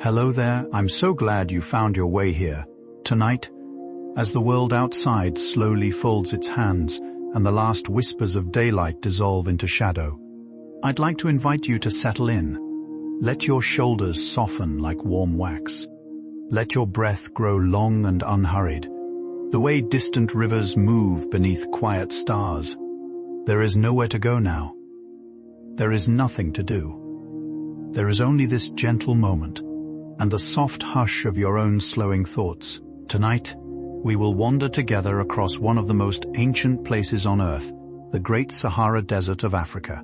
Hello there, I'm so glad you found your way here. Tonight, as the world outside slowly folds its hands and the last whispers of daylight dissolve into shadow, I'd like to invite you to settle in. Let your shoulders soften like warm wax. Let your breath grow long and unhurried, the way distant rivers move beneath quiet stars. There is nowhere to go now. There is nothing to do. There is only this gentle moment and the soft hush of your own slowing thoughts. Tonight, we will wander together across one of the most ancient places on Earth, the great Sahara Desert of Africa.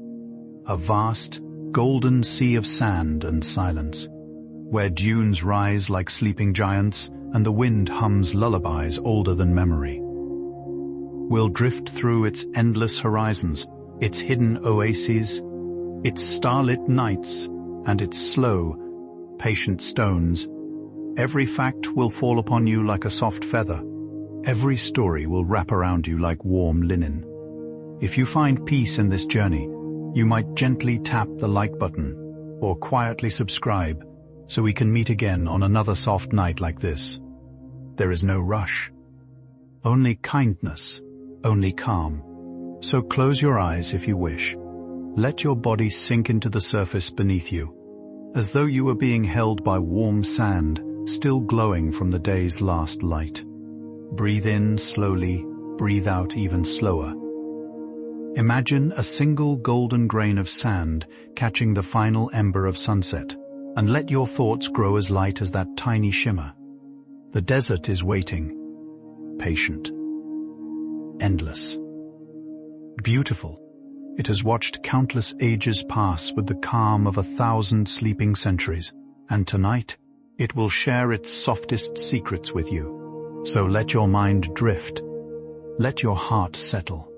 A vast, golden sea of sand and silence, where dunes rise like sleeping giants and the wind hums lullabies older than memory. We'll drift through its endless horizons, its hidden oases, its starlit nights, and its slow, patient stones. Every fact will fall upon you like a soft feather. Every story will wrap around you like warm linen. If you find peace in this journey, you might gently tap the like button or quietly subscribe so we can meet again on another soft night like this. There is no rush. Only kindness, only calm. So close your eyes if you wish. Let your body sink into the surface beneath you, as though you were being held by warm sand, still glowing from the day's last light. Breathe in slowly, breathe out even slower. Imagine a single golden grain of sand catching the final ember of sunset, and let your thoughts grow as light as that tiny shimmer. The desert is waiting, patient, endless, beautiful. It has watched countless ages pass with the calm of 1,000 sleeping centuries, and tonight it will share its softest secrets with you. So let your mind drift, let your heart settle,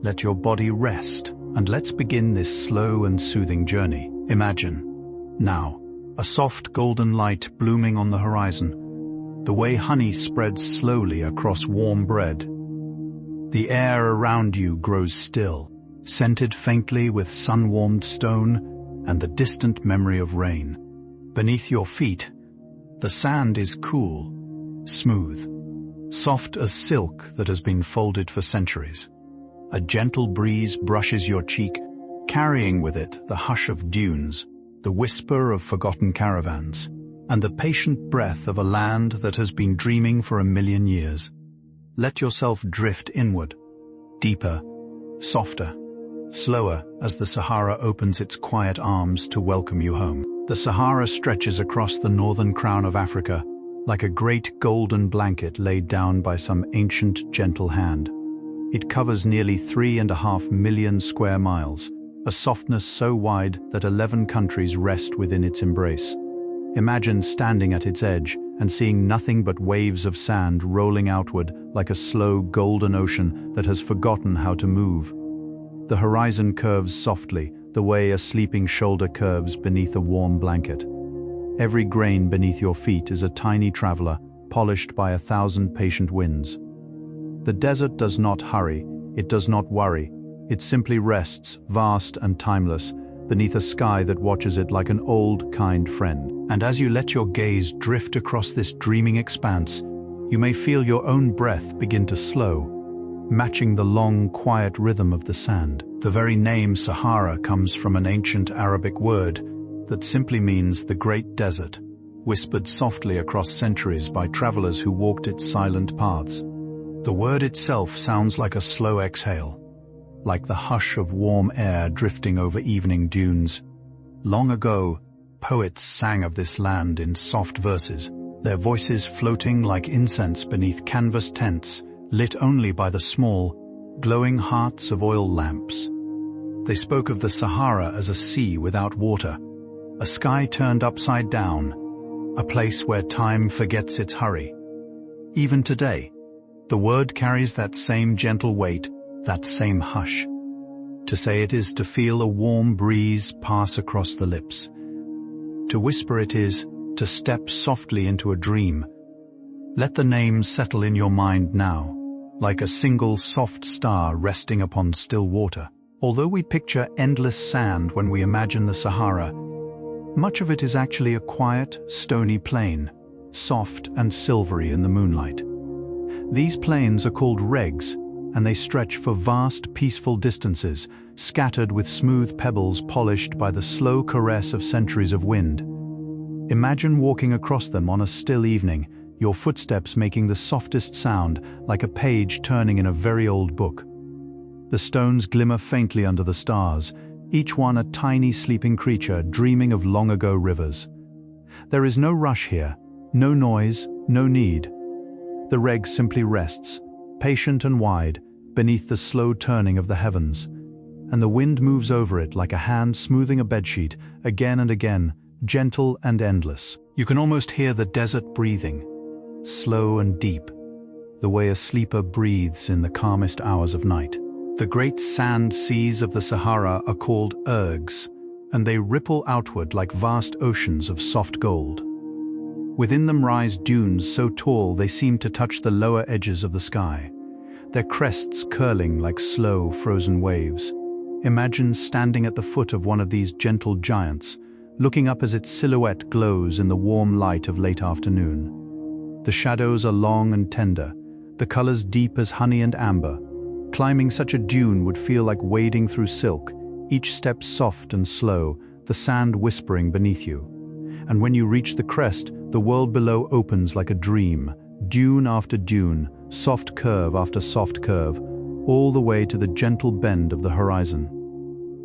let your body rest, and let's begin this slow and soothing journey. Imagine, now, a soft golden light blooming on the horizon, the way honey spreads slowly across warm bread. The air around you grows still, scented faintly with sun-warmed stone and the distant memory of rain. Beneath your feet, the sand is cool, smooth, soft as silk that has been folded for centuries. A gentle breeze brushes your cheek, carrying with it the hush of dunes, the whisper of forgotten caravans, and the patient breath of a land that has been dreaming for 1,000,000 years. Let yourself drift inward, deeper, softer, slower as the Sahara opens its quiet arms to welcome you home. The Sahara stretches across the northern crown of Africa like a great golden blanket laid down by some ancient, gentle hand. It covers nearly 3.5 million square miles, a softness so wide that 11 countries rest within its embrace. Imagine standing at its edge and seeing nothing but waves of sand rolling outward like a slow golden ocean that has forgotten how to move. The horizon curves softly, the way a sleeping shoulder curves beneath a warm blanket. Every grain beneath your feet is a tiny traveler, polished by 1,000 patient winds. The desert does not hurry, it does not worry. It simply rests, vast and timeless, beneath a sky that watches it like an old, kind friend. And as you let your gaze drift across this dreaming expanse, you may feel your own breath begin to slow, matching the long, quiet rhythm of the sand. The very name Sahara comes from an ancient Arabic word that simply means the Great Desert, whispered softly across centuries by travelers who walked its silent paths. The word itself sounds like a slow exhale, like the hush of warm air drifting over evening dunes. Long ago, poets sang of this land in soft verses, their voices floating like incense beneath canvas tents, lit only by the small, glowing hearts of oil lamps. They spoke of the Sahara as a sea without water, a sky turned upside down, a place where time forgets its hurry. Even today, the word carries that same gentle weight, that same hush. To say it is to feel a warm breeze pass across the lips. To whisper it is to step softly into a dream. Let the name settle in your mind now, like a single soft star resting upon still water. Although we picture endless sand when we imagine the Sahara, Much of it is actually a quiet, stony plain, soft and silvery in the moonlight. These plains are called regs, and they stretch for vast, peaceful distances, scattered with smooth pebbles polished by the slow caress of centuries of wind. Imagine walking across them on a still evening, your footsteps making the softest sound, like a page turning in a very old book. The stones glimmer faintly under the stars, each one a tiny sleeping creature dreaming of long-ago rivers. There is no rush here, no noise, no need. The reg simply rests, patient and wide, beneath the slow turning of the heavens, and the wind moves over it like a hand smoothing a bedsheet, again and again, gentle and endless. You can almost hear the desert breathing, slow and deep, the way a sleeper breathes in the calmest hours of night. The great sand seas of the Sahara are called ergs, and they ripple outward like vast oceans of soft gold. Within them rise dunes so tall they seem to touch the lower edges of the sky, their crests curling like slow, frozen waves. Imagine standing at the foot of one of these gentle giants, looking up as its silhouette glows in the warm light of late afternoon. The shadows are long and tender, the colors deep as honey and amber. Climbing such a dune would feel like wading through silk, each step soft and slow, the sand whispering beneath you. And when you reach the crest, the world below opens like a dream, dune after dune, soft curve after soft curve, all the way to the gentle bend of the horizon.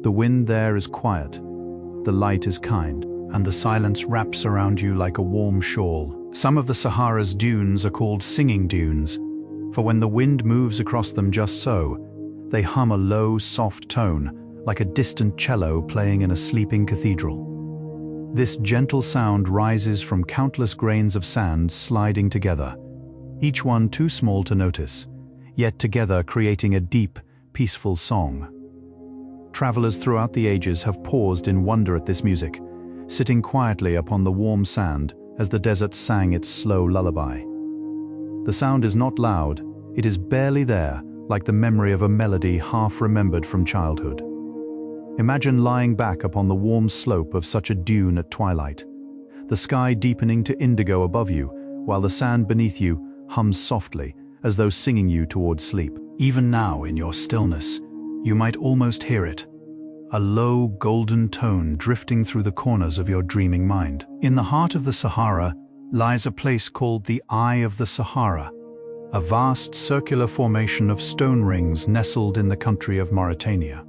The wind there is quiet, the light is kind, and the silence wraps around you like a warm shawl. Some of the Sahara's dunes are called singing dunes, for when the wind moves across them just so, they hum a low, soft tone, like a distant cello playing in a sleeping cathedral. This gentle sound rises from countless grains of sand sliding together, each one too small to notice, yet together creating a deep, peaceful song. Travelers throughout the ages have paused in wonder at this music, sitting quietly upon the warm sand as the desert sang its slow lullaby. The sound is not loud, it is barely there, like the memory of a melody half remembered from childhood. Imagine lying back upon the warm slope of such a dune at twilight, the sky deepening to indigo above you, while the sand beneath you hums softly, as though singing you towards sleep. Even now, in your stillness, you might almost hear it, a low, golden tone drifting through the corners of your dreaming mind. In the heart of the Sahara lies a place called the Eye of the Sahara, a vast circular formation of stone rings nestled in the country of Mauritania.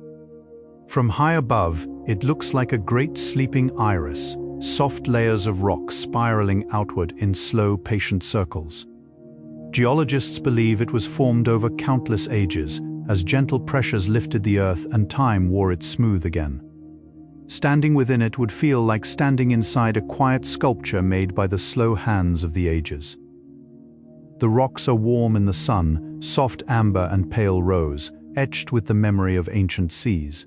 From high above, it looks like a great sleeping iris, soft layers of rock spiraling outward in slow, patient circles. Geologists believe it was formed over countless ages, as gentle pressures lifted the earth and time wore it smooth again. Standing within it would feel like standing inside a quiet sculpture made by the slow hands of the ages. The rocks are warm in the sun, soft amber and pale rose, etched with the memory of ancient seas.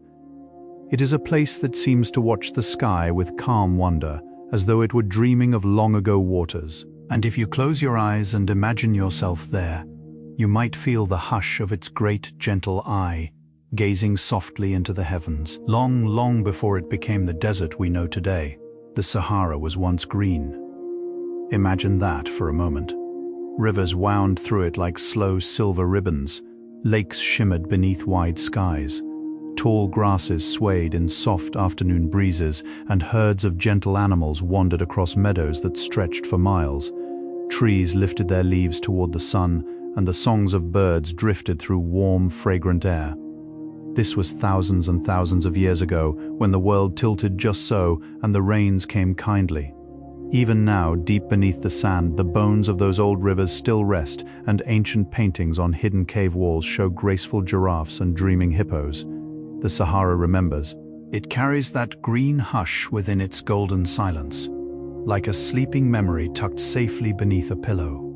It is a place that seems to watch the sky with calm wonder, as though it were dreaming of long-ago waters. And if you close your eyes and imagine yourself there, you might feel the hush of its great, gentle eye, gazing softly into the heavens. Long, long before it became the desert we know today, the Sahara was once green. Imagine that for a moment. Rivers wound through it like slow silver ribbons, lakes shimmered beneath wide skies, tall grasses swayed in soft afternoon breezes, and herds of gentle animals wandered across meadows that stretched for miles. Trees lifted their leaves toward the sun, and the songs of birds drifted through warm, fragrant air. This was thousands and thousands of years ago, when the world tilted just so and the rains came kindly. Even now, deep beneath the sand, the bones of those old rivers still rest, and ancient paintings on hidden cave walls show graceful giraffes and dreaming hippos. The Sahara remembers. It carries that green hush within its golden silence, like a sleeping memory tucked safely beneath a pillow.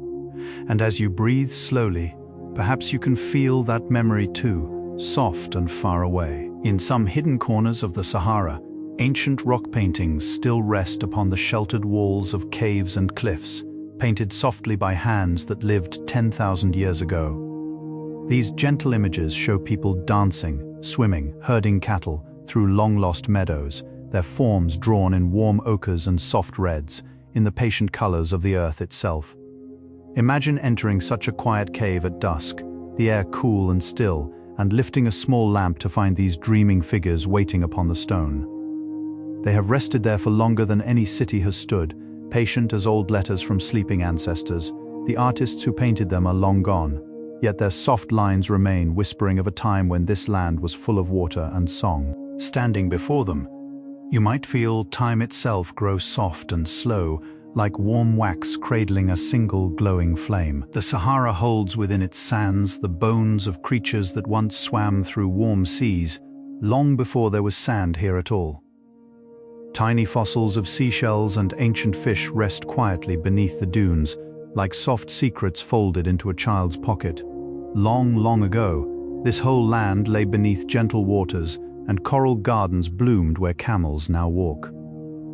And as you breathe slowly, perhaps you can feel that memory too, soft and far away. In some hidden corners of the Sahara, ancient rock paintings still rest upon the sheltered walls of caves and cliffs, painted softly by hands that lived 10,000 years ago. These gentle images show people dancing, swimming, herding cattle through long-lost meadows, their forms drawn in warm ochres and soft reds, in the patient colors of the earth itself. Imagine entering such a quiet cave at dusk, the air cool and still, and lifting a small lamp to find these dreaming figures waiting upon the stone. They have rested there for longer than any city has stood, patient as old letters from sleeping ancestors. The artists who painted them are long gone, yet their soft lines remain, whispering of a time when this land was full of water and song. Standing before them, you might feel time itself grow soft and slow, like warm wax cradling a single glowing flame. The Sahara holds within its sands the bones of creatures that once swam through warm seas, long before there was sand here at all. Tiny fossils of seashells and ancient fish rest quietly beneath the dunes, like soft secrets folded into a child's pocket. Long, long ago, this whole land lay beneath gentle waters, and coral gardens bloomed where camels now walk.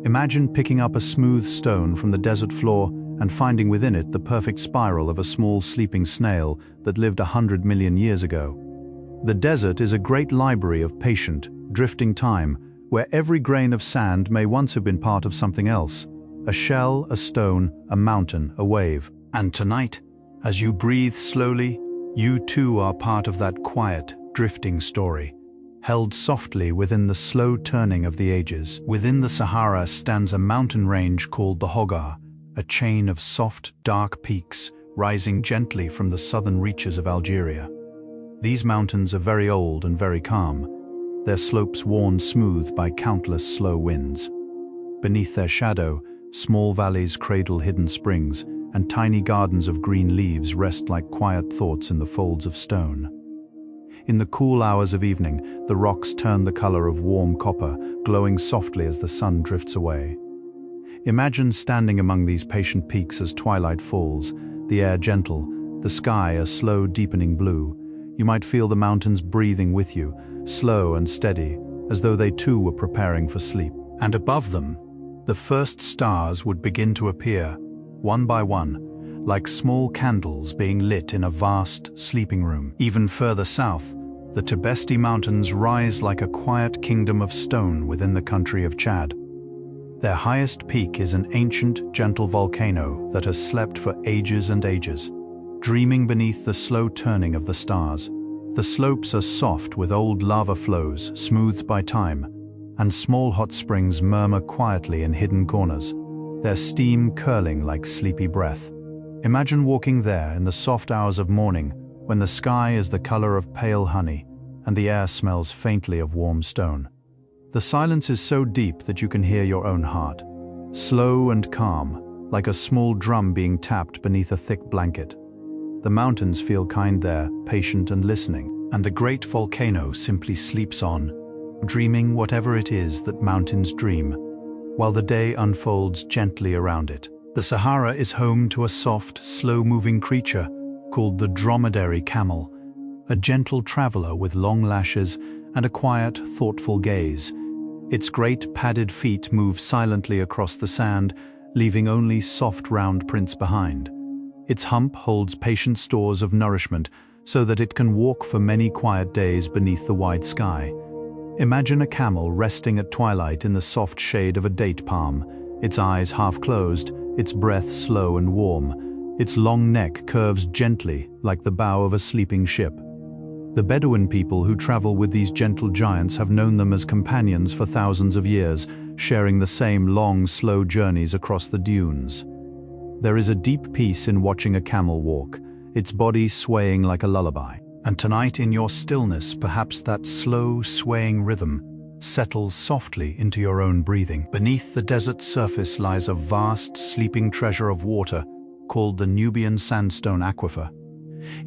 Imagine picking up a smooth stone from the desert floor and finding within it the perfect spiral of a small sleeping snail that lived 100 million years ago. The desert is a great library of patient, drifting time, where every grain of sand may once have been part of something else: a shell, a stone, a mountain, a wave. And tonight, as you breathe slowly, you too are part of that quiet, drifting story, held softly within the slow turning of the ages. Within the Sahara stands a mountain range called the Hogar, a chain of soft, dark peaks rising gently from the southern reaches of Algeria. These mountains are very old and very calm, their slopes worn smooth by countless slow winds. Beneath their shadow, small valleys cradle hidden springs, and tiny gardens of green leaves rest like quiet thoughts in the folds of stone. In the cool hours of evening, the rocks turn the color of warm copper, glowing softly as the sun drifts away. Imagine standing among these patient peaks as twilight falls, the air gentle, the sky a slow deepening blue. You might feel the mountains breathing with you, slow and steady, as though they too were preparing for sleep. And above them, the first stars would begin to appear, one by one, like small candles being lit in a vast sleeping room. Even further south, the Tibesti Mountains rise like a quiet kingdom of stone within the country of Chad. Their highest peak is an ancient, gentle volcano that has slept for ages and ages, dreaming beneath the slow turning of the stars. The slopes are soft with old lava flows, smoothed by time, and small hot springs murmur quietly in hidden corners, their steam curling like sleepy breath. Imagine walking there in the soft hours of morning, when the sky is the color of pale honey, and the air smells faintly of warm stone. The silence is so deep that you can hear your own heart, slow and calm, like a small drum being tapped beneath a thick blanket. The mountains feel kind there, patient and listening, and the great volcano simply sleeps on, dreaming whatever it is that mountains dream, while the day unfolds gently around it. The Sahara is home to a soft, slow-moving creature called the dromedary camel, a gentle traveler with long lashes and a quiet, thoughtful gaze. Its great padded feet move silently across the sand, leaving only soft round prints behind. Its hump holds patient stores of nourishment so that it can walk for many quiet days beneath the wide sky. Imagine a camel resting at twilight in the soft shade of a date palm, its eyes half closed, its breath slow and warm. Its long neck curves gently like the bow of a sleeping ship. The Bedouin people who travel with these gentle giants have known them as companions for thousands of years, sharing the same long, slow journeys across the dunes. There is a deep peace in watching a camel walk, its body swaying like a lullaby. And tonight in your stillness, perhaps that slow, swaying rhythm settles softly into your own breathing. Beneath the desert surface lies a vast, sleeping treasure of water called the Nubian Sandstone Aquifer.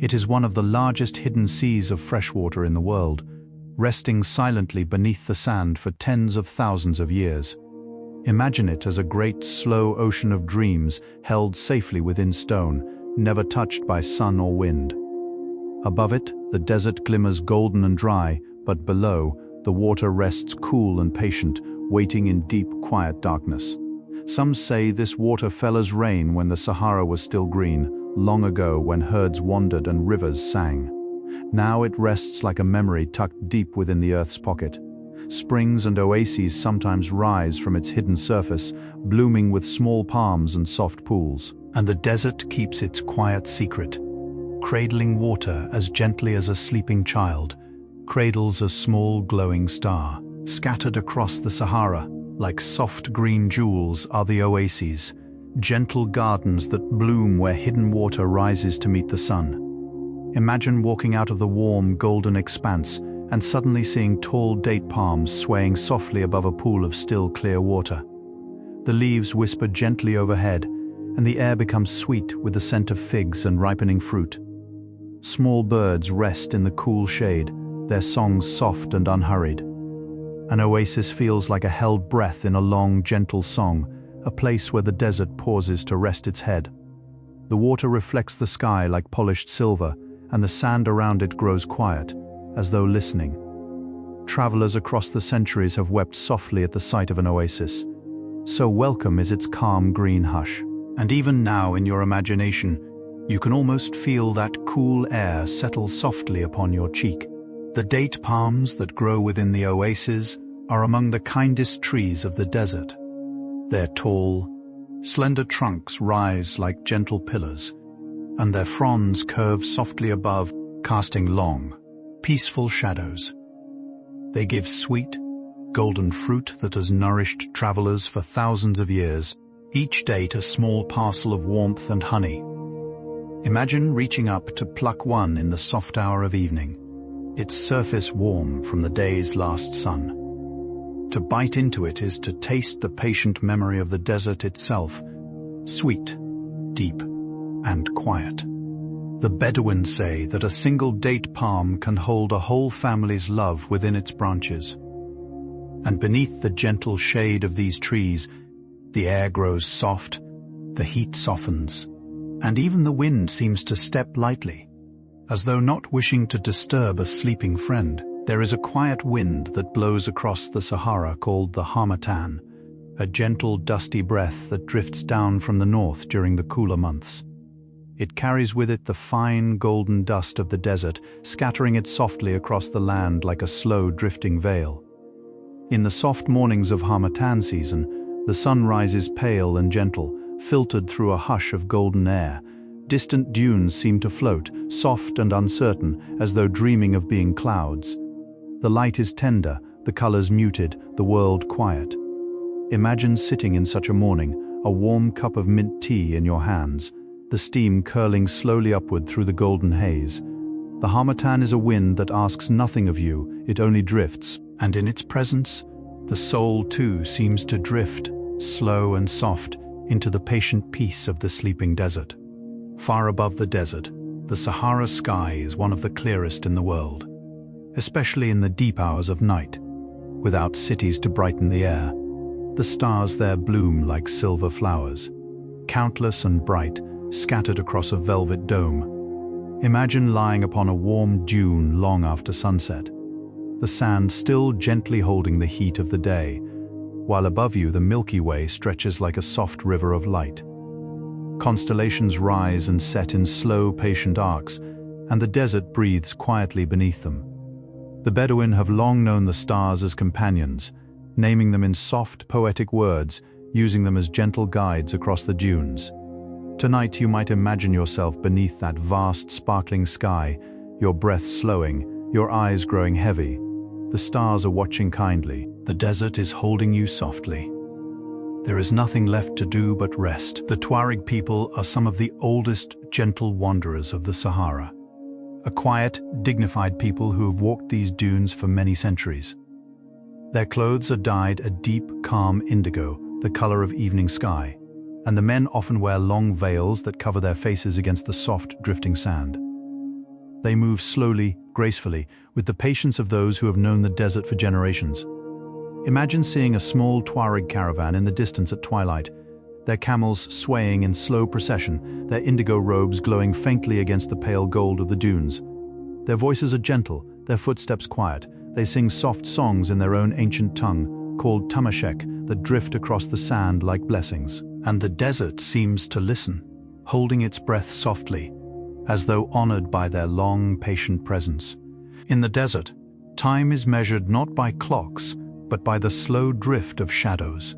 It is one of the largest hidden seas of freshwater in the world, resting silently beneath the sand for tens of thousands of years. Imagine it as a great, slow ocean of dreams held safely within stone, never touched by sun or wind. Above it, the desert glimmers golden and dry, but below, the water rests cool and patient, waiting in deep, quiet darkness. Some say this water fell as rain when the Sahara was still green, long ago when herds wandered and rivers sang. Now it rests like a memory tucked deep within the earth's pocket. springs and oases sometimes rise from its hidden surface, blooming with small palms and soft pools. And the desert keeps its quiet secret, cradling water as gently as a sleeping child cradles a small glowing star. Scattered across the Sahara, like soft green jewels, are the oases, gentle gardens that bloom where hidden water rises to meet the sun. Imagine walking out of the warm, golden expanse and suddenly seeing tall date palms swaying softly above a pool of still, clear water. The leaves whisper gently overhead, and the air becomes sweet with the scent of figs and ripening fruit. Small birds rest in the cool shade, their songs soft and unhurried. An oasis feels like a held breath in a long, gentle song, a place where the desert pauses to rest its head. The water reflects the sky like polished silver, and the sand around it grows quiet, as though listening. Travelers across the centuries have wept softly at the sight of an oasis. So welcome is its calm green hush. And even now in your imagination, you can almost feel that cool air settle softly upon your cheek. The date palms that grow within the oasis are among the kindest trees of the desert. Their tall, slender trunks rise like gentle pillars, and their fronds curve softly above, casting long, peaceful shadows. They give sweet, golden fruit that has nourished travelers for thousands of years, each date a small parcel of warmth and honey. Imagine reaching up to pluck one in the soft hour of evening, its surface warm from the day's last sun. To bite into it is to taste the patient memory of the desert itself, sweet, deep, and quiet. The Bedouins say that a single date palm can hold a whole family's love within its branches. And beneath the gentle shade of these trees, the air grows soft, the heat softens, and even the wind seems to step lightly, as though not wishing to disturb a sleeping friend. There is a quiet wind that blows across the Sahara called the harmattan, a gentle, dusty breath that drifts down from the north during the cooler months. It carries with it the fine, golden dust of the desert, scattering it softly across the land like a slow, drifting veil. In the soft mornings of harmattan season, the sun rises pale and gentle, filtered through a hush of golden air. Distant dunes seem to float, soft and uncertain, as though dreaming of being clouds. The light is tender, the colors muted, the world quiet. Imagine sitting in such a morning, a warm cup of mint tea in your hands, the steam curling slowly upward through the golden haze. The harmattan is a wind that asks nothing of you, it only drifts, and in its presence, the soul too seems to drift, slow and soft, into the patient peace of the sleeping desert. Far above the desert, the Sahara sky is one of the clearest in the world, especially in the deep hours of night. Without cities to brighten the air, the stars there bloom like silver flowers, countless and bright, scattered across a velvet dome. Imagine lying upon a warm dune long after sunset, the sand still gently holding the heat of the day, while above you the Milky Way stretches like a soft river of light. Constellations rise and set in slow, patient arcs, and the desert breathes quietly beneath them. The Bedouin have long known the stars as companions, naming them in soft, poetic words, using them as gentle guides across the dunes. Tonight you might imagine yourself beneath that vast, sparkling sky, your breath slowing, your eyes growing heavy. The stars are watching kindly. The desert is holding you softly. There is nothing left to do but rest. The Tuareg people are some of the oldest, gentle wanderers of the Sahara. A quiet, dignified people who have walked these dunes for many centuries. Their clothes are dyed a deep, calm indigo, the color of evening sky, and the men often wear long veils that cover their faces against the soft, drifting sand. They move slowly, gracefully, with the patience of those who have known the desert for generations. Imagine seeing a small Tuareg caravan in the distance at twilight, their camels swaying in slow procession, their indigo robes glowing faintly against the pale gold of the dunes. Their voices are gentle, their footsteps quiet. They sing soft songs in their own ancient tongue, called tamashek, that drift across the sand like blessings. And the desert seems to listen, holding its breath softly, as though honored by their long, patient presence. In the desert, Time is measured not by clocks, but by the slow drift of shadows.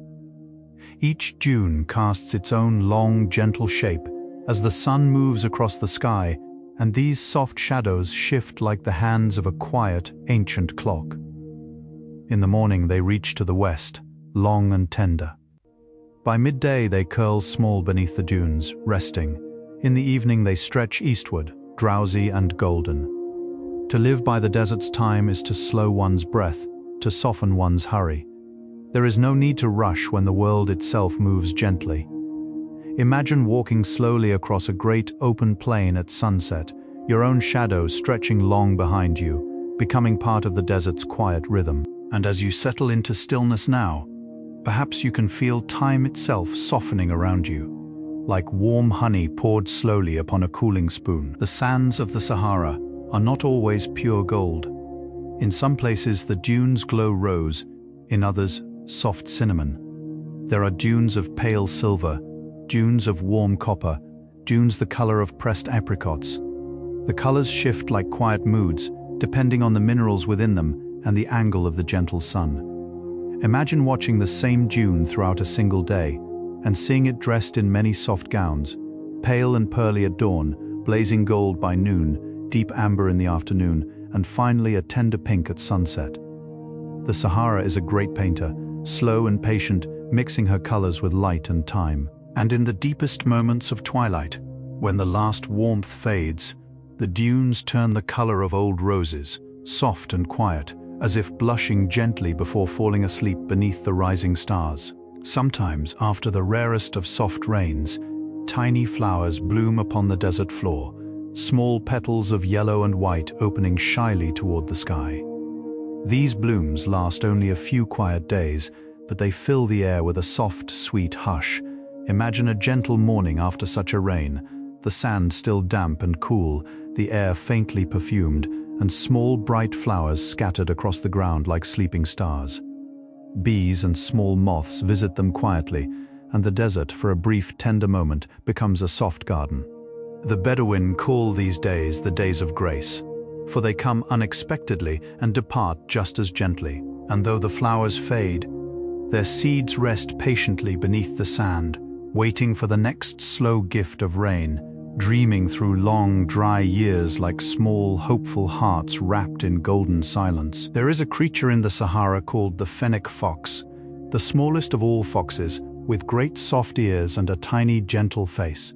Each dune casts its own long, gentle shape as the sun moves across the sky, and these soft shadows shift like the hands of a quiet, ancient clock. In the morning they reach to the west, long and tender. By midday they curl small beneath the dunes, resting. In the evening they stretch eastward, drowsy and golden. To live by the desert's time is to slow one's breath, to soften one's hurry. There is no need to rush when the world itself moves gently. Imagine walking slowly across a great open plain at sunset, your own shadow stretching long behind you, becoming part of the desert's quiet rhythm. And as you settle into stillness now, perhaps you can feel time itself softening around you, like warm honey poured slowly upon a cooling spoon. The sands of the Sahara are not always pure gold. In some places the dunes glow rose, in others soft cinnamon. There are dunes of pale silver, dunes of warm copper, dunes the color of pressed apricots. The colors shift like quiet moods, depending on the minerals within them and the angle of the gentle sun. Imagine watching the same dune throughout a single day, and seeing it dressed in many soft gowns, pale and pearly at dawn, blazing gold by noon, deep amber in the afternoon, and finally a tender pink at sunset. The Sahara is a great painter, slow and patient, mixing her colors with light and time. And in the deepest moments of twilight, when the last warmth fades, the dunes turn the color of old roses, soft and quiet, as if blushing gently before falling asleep beneath the rising stars. Sometimes, after the rarest of soft rains, tiny flowers bloom upon the desert floor, small petals of yellow and white opening shyly toward the sky. These blooms last only a few quiet days, but they fill the air with a soft, sweet hush. Imagine a gentle morning after such a rain, the sand still damp and cool, the air faintly perfumed, and small bright flowers scattered across the ground like sleeping stars. Bees and small moths visit them quietly, and the desert, for a brief, tender moment, becomes a soft garden. The Bedouin call these days the days of grace, for they come unexpectedly and depart just as gently, and though the flowers fade, their seeds rest patiently beneath the sand, waiting for the next slow gift of rain, dreaming through long, dry years like small, hopeful hearts wrapped in golden silence. There is a creature in the Sahara called the fennec fox, the smallest of all foxes, with great soft ears and a tiny, gentle face.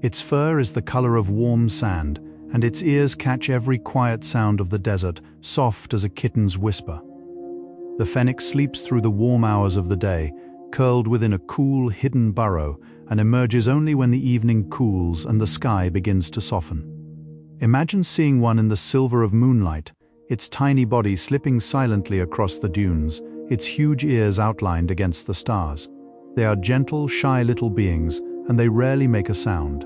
Its fur is the color of warm sand, and its ears catch every quiet sound of the desert, soft as a kitten's whisper. The fennec sleeps through the warm hours of the day, curled within a cool, hidden burrow, and emerges only when the evening cools and the sky begins to soften. Imagine seeing one in the silver of moonlight, its tiny body slipping silently across the dunes, its huge ears outlined against the stars. They are gentle, shy little beings, and they rarely make a sound.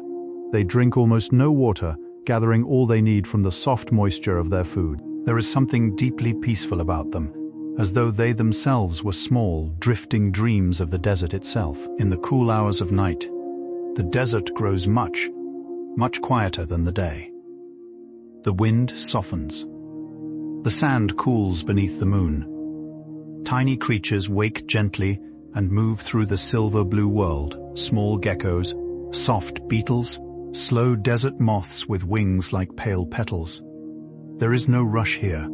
They drink almost no water, gathering all they need from the soft moisture of their food. There is something deeply peaceful about them, as though they themselves were small, drifting dreams of the desert itself. In the cool hours of night, the desert grows much quieter than the day. The wind softens. The sand cools beneath the moon. Tiny creatures wake gently and move through the silver-blue world, small geckos, soft beetles, slow desert moths with wings like pale petals. There is no rush here.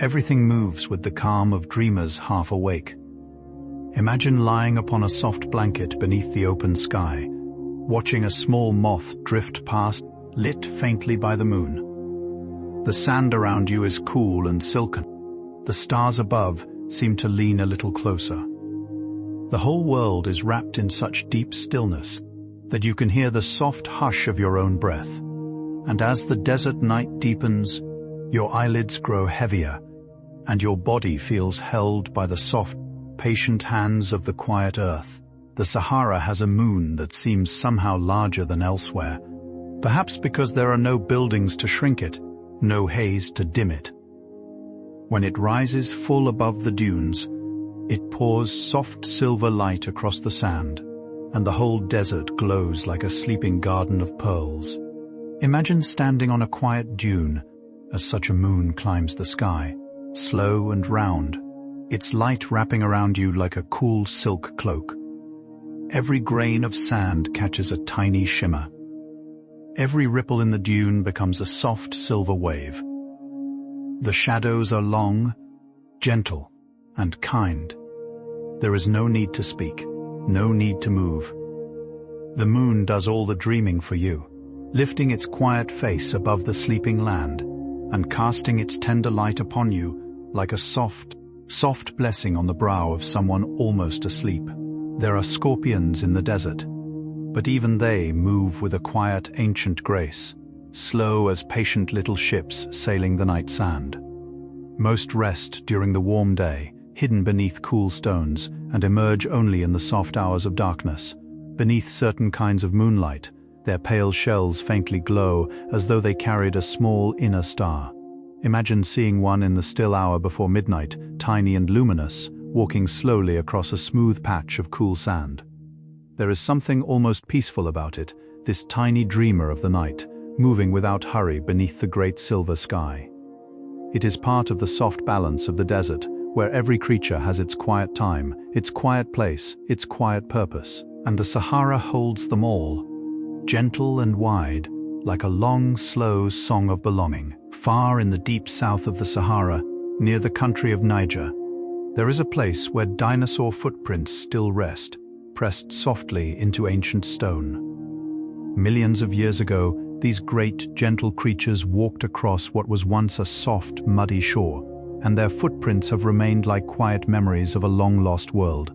Everything moves with the calm of dreamers half awake. Imagine lying upon a soft blanket beneath the open sky, watching a small moth drift past, lit faintly by the moon. The sand around you is cool and silken. The stars above seem to lean a little closer. The whole world is wrapped in such deep stillness that you can hear the soft hush of your own breath. And as the desert night deepens, your eyelids grow heavier, and your body feels held by the soft, patient hands of the quiet earth. The Sahara has a moon that seems somehow larger than elsewhere, perhaps because there are no buildings to shrink it, no haze to dim it. When it rises full above the dunes, it pours soft silver light across the sand, and the whole desert glows like a sleeping garden of pearls. Imagine standing on a quiet dune as such a moon climbs the sky. slow and round, its light wrapping around you like a cool silk cloak. Every grain of sand catches a tiny shimmer. Every ripple in the dune becomes a soft silver wave. The shadows are long, gentle, and kind. There is no need to speak, no need to move. The moon does all the dreaming for you, lifting its quiet face above the sleeping land and casting its tender light upon you like a soft blessing on the brow of someone almost asleep. There are scorpions in the desert, but even they move with a quiet, ancient grace, slow as patient little ships sailing the night sand. Most rest during the warm day, hidden beneath cool stones, and emerge only in the soft hours of darkness. Beneath certain kinds of moonlight, their pale shells faintly glow as though they carried a small inner star. Imagine seeing one in the still hour before midnight, tiny and luminous, walking slowly across a smooth patch of cool sand. There is something almost peaceful about it, this tiny dreamer of the night, moving without hurry beneath the great silver sky. It is part of the soft balance of the desert, where every creature has its quiet time, its quiet place, its quiet purpose, and the Sahara holds them all, gentle and wide, like a long, slow song of belonging. Far in the deep south of the Sahara, near the country of Niger, there is a place where dinosaur footprints still rest, pressed softly into ancient stone. Millions of years ago, these great, gentle creatures walked across what was once a soft, muddy shore, and their footprints have remained like quiet memories of a long-lost world.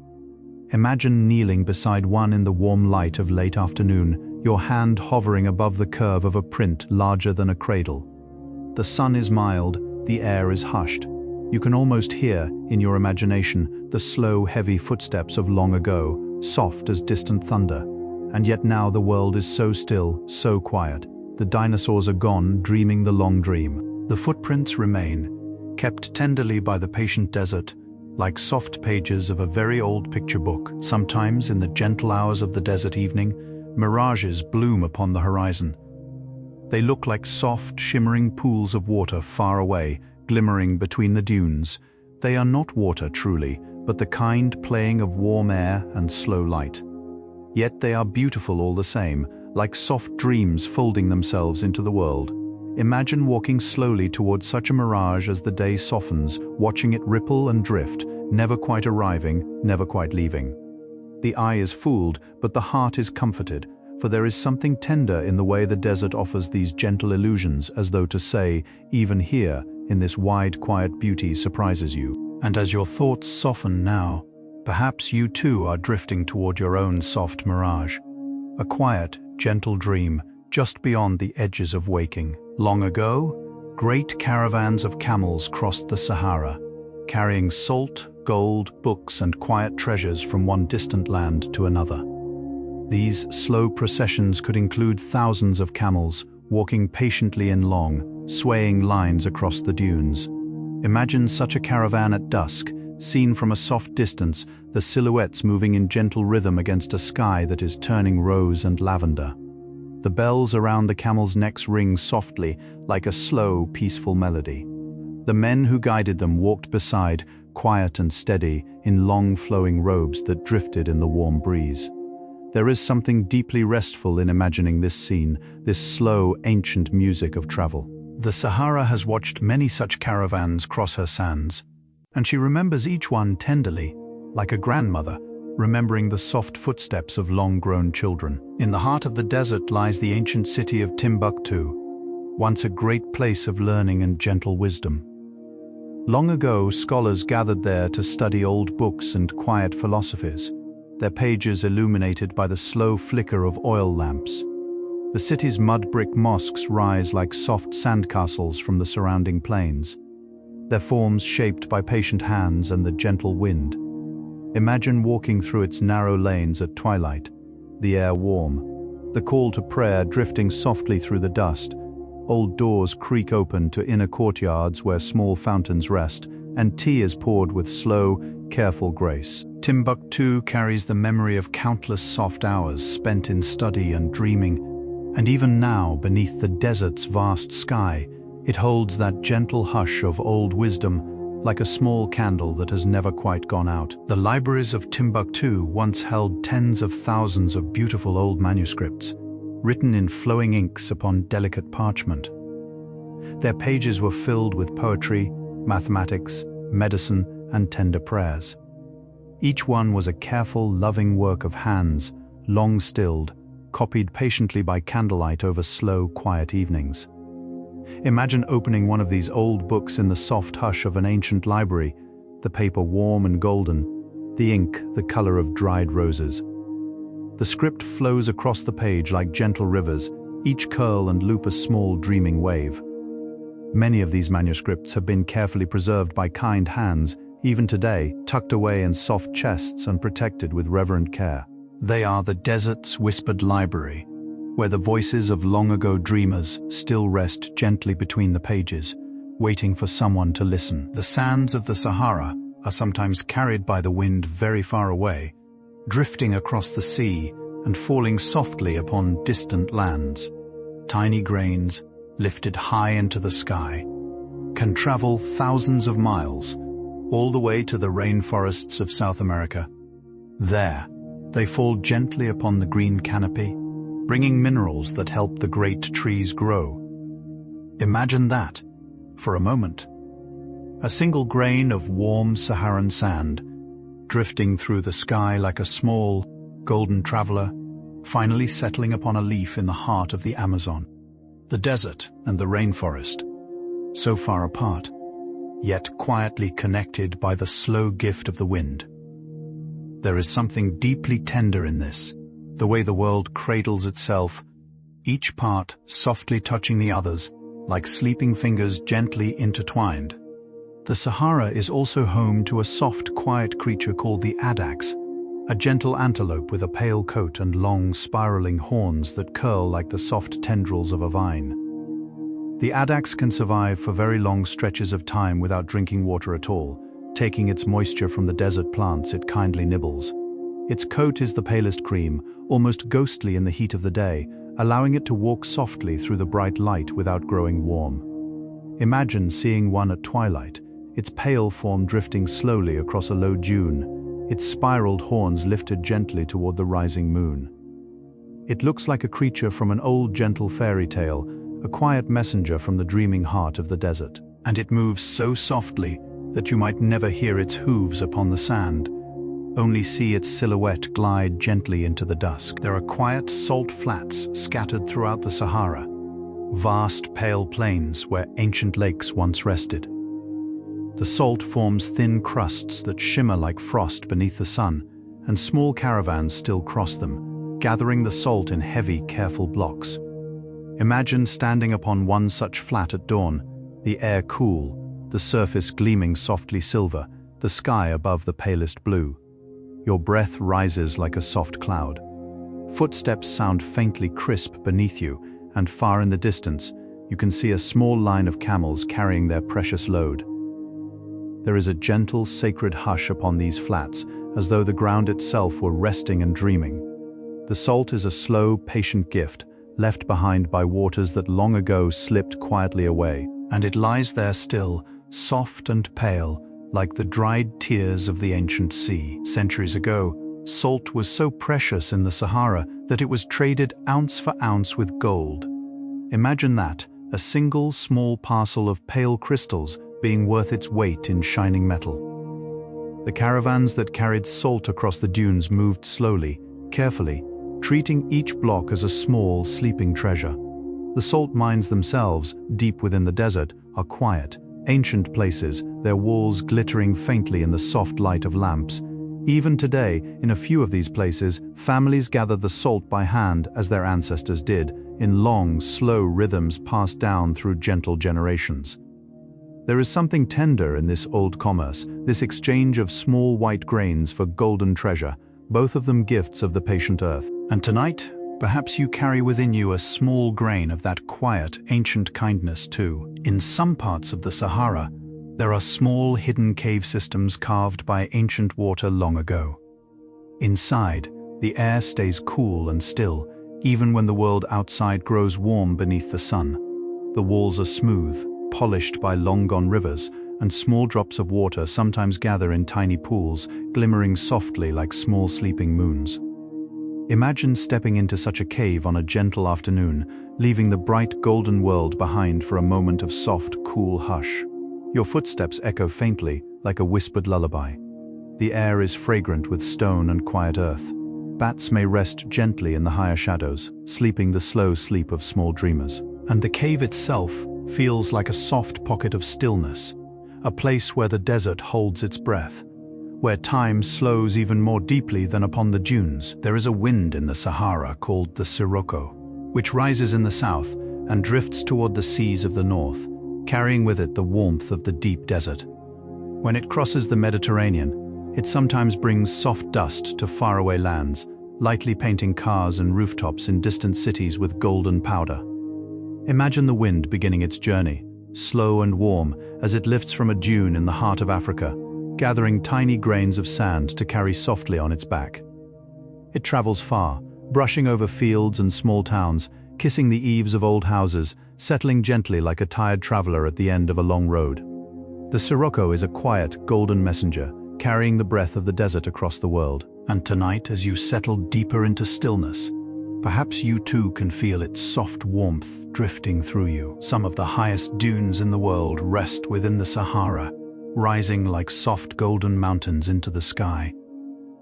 Imagine kneeling beside one in the warm light of late afternoon, your hand hovering above the curve of a print larger than a cradle. The sun is mild, the air is hushed. You can almost hear, in your imagination, the slow, heavy footsteps of long ago, soft as distant thunder. And yet now the world is so still, so quiet. The dinosaurs are gone, dreaming the long dream. The footprints remain, kept tenderly by the patient desert, like soft pages of a very old picture book. Sometimes, in the gentle hours of the desert evening, mirages bloom upon the horizon. They look like soft, shimmering pools of water far away, glimmering between the dunes. They are not water truly, but the kind playing of warm air and slow light. Yet they are beautiful all the same, like soft dreams folding themselves into the world. Imagine walking slowly towards such a mirage as the day softens, watching it ripple and drift, never quite arriving, never quite leaving. The eye is fooled, but the heart is comforted, for there is something tender in the way the desert offers these gentle illusions, as though to say, even here, in this wide, quiet beauty surprises you. And as your thoughts soften now, perhaps you too are drifting toward your own soft mirage. A quiet, gentle dream, just beyond the edges of waking. Long ago, great caravans of camels crossed the Sahara, carrying salt, gold, books, and quiet treasures from one distant land to another. These slow processions could include thousands of camels, walking patiently in long, swaying lines across the dunes. Imagine such a caravan at dusk, seen from a soft distance, the silhouettes moving in gentle rhythm against a sky that is turning rose and lavender. The bells around the camels' necks ring softly, like a slow, peaceful melody. The men who guided them walked beside, quiet and steady, in long flowing robes that drifted in the warm breeze. There is something deeply restful in imagining this scene, this slow, ancient music of travel. The Sahara has watched many such caravans cross her sands, and she remembers each one tenderly, like a grandmother, remembering the soft footsteps of long-grown children. In the heart of the desert lies the ancient city of Timbuktu, once a great place of learning and gentle wisdom. Long ago, scholars gathered there to study old books and quiet philosophies, their pages illuminated by the slow flicker of oil lamps. The city's mud-brick mosques rise like soft sandcastles from the surrounding plains, their forms shaped by patient hands and the gentle wind. Imagine walking through its narrow lanes at twilight, the air warm, the call to prayer drifting softly through the dust. Old doors creak open to inner courtyards where small fountains rest, and tea is poured with slow, careful grace. Timbuktu carries the memory of countless soft hours spent in study and dreaming, and even now, beneath the desert's vast sky, it holds that gentle hush of old wisdom, like a small candle that has never quite gone out. The libraries of Timbuktu once held tens of thousands of beautiful old manuscripts, written in flowing inks upon delicate parchment. Their pages were filled with poetry, mathematics, medicine, and tender prayers. Each one was a careful, loving work of hands, long stilled, copied patiently by candlelight over slow, quiet evenings. Imagine opening one of these old books in the soft hush of an ancient library, the paper warm and golden, the ink the color of dried roses. The script flows across the page like gentle rivers, each curl and loop a small dreaming wave. Many of these manuscripts have been carefully preserved by kind hands, even today, tucked away in soft chests and protected with reverent care. They are the desert's whispered library, where the voices of long-ago dreamers still rest gently between the pages, waiting for someone to listen. The sands of the Sahara are sometimes carried by the wind very far away, drifting across the sea and falling softly upon distant lands. Tiny grains, lifted high into the sky, can travel thousands of miles, all the way to the rainforests of South America. There, they fall gently upon the green canopy, bringing minerals that help the great trees grow. Imagine that, for a moment. A single grain of warm Saharan sand, drifting through the sky like a small, golden traveler, finally settling upon a leaf in the heart of the Amazon. The desert and the rainforest, so far apart, yet quietly connected by the slow gift of the wind. There is something deeply tender in this, the way the world cradles itself, each part softly touching the others, like sleeping fingers gently intertwined. The Sahara is also home to a soft, quiet creature called the addax, a gentle antelope with a pale coat and long, spiraling horns that curl like the soft tendrils of a vine. The addax can survive for very long stretches of time without drinking water at all, taking its moisture from the desert plants it kindly nibbles. Its coat is the palest cream, almost ghostly in the heat of the day, allowing it to walk softly through the bright light without growing warm. Imagine seeing one at twilight, its pale form drifting slowly across a low dune, its spiraled horns lifted gently toward the rising moon. It looks like a creature from an old gentle fairy tale, a quiet messenger from the dreaming heart of the desert. And it moves so softly that you might never hear its hooves upon the sand, only see its silhouette glide gently into the dusk. There are quiet salt flats scattered throughout the Sahara, vast pale plains where ancient lakes once rested. The salt forms thin crusts that shimmer like frost beneath the sun, and small caravans still cross them, gathering the salt in heavy, careful blocks. Imagine standing upon one such flat at dawn, the air cool, the surface gleaming softly silver, the sky above the palest blue. Your breath rises like a soft cloud. Footsteps sound faintly crisp beneath you, and far in the distance, you can see a small line of camels carrying their precious load. There is a gentle, sacred hush upon these flats, as though the ground itself were resting and dreaming. The salt is a slow, patient gift, left behind by waters that long ago slipped quietly away, and it lies there still, soft and pale, like the dried tears of the ancient sea. Centuries ago, salt was so precious in the Sahara that it was traded ounce for ounce with gold. Imagine that, a single small parcel of pale crystals being worth its weight in shining metal. The caravans that carried salt across the dunes moved slowly, carefully, treating each block as a small, sleeping treasure. The salt mines themselves, deep within the desert, are quiet, ancient places, their walls glittering faintly in the soft light of lamps. Even today, in a few of these places, families gather the salt by hand as their ancestors did, in long, slow rhythms passed down through gentle generations. There is something tender in this old commerce, this exchange of small white grains for golden treasure, both of them gifts of the patient earth. And tonight, perhaps you carry within you a small grain of that quiet, ancient kindness too. In some parts of the Sahara, there are small hidden cave systems carved by ancient water long ago. Inside, the air stays cool and still, even when the world outside grows warm beneath the sun. The walls are smooth, polished by long-gone rivers, and small drops of water sometimes gather in tiny pools, glimmering softly like small sleeping moons. Imagine stepping into such a cave on a gentle afternoon, leaving the bright golden world behind for a moment of soft, cool hush. Your footsteps echo faintly, like a whispered lullaby. The air is fragrant with stone and quiet earth. Bats may rest gently in the higher shadows, sleeping the slow sleep of small dreamers. And the cave itself feels like a soft pocket of stillness, a place where the desert holds its breath, where time slows even more deeply than upon the dunes. There is a wind in the Sahara called the sirocco, which rises in the south and drifts toward the seas of the north, carrying with it the warmth of the deep desert. When it crosses the Mediterranean, it sometimes brings soft dust to faraway lands, lightly painting cars and rooftops in distant cities with golden powder. Imagine the wind beginning its journey, slow and warm as it lifts from a dune in the heart of Africa, gathering tiny grains of sand to carry softly on its back. It travels far, brushing over fields and small towns, kissing the eaves of old houses, settling gently like a tired traveler at the end of a long road. The sirocco is a quiet, golden messenger, carrying the breath of the desert across the world. And tonight, as you settle deeper into stillness, perhaps you too can feel its soft warmth drifting through you. Some of the highest dunes in the world rest within the Sahara, rising like soft golden mountains into the sky.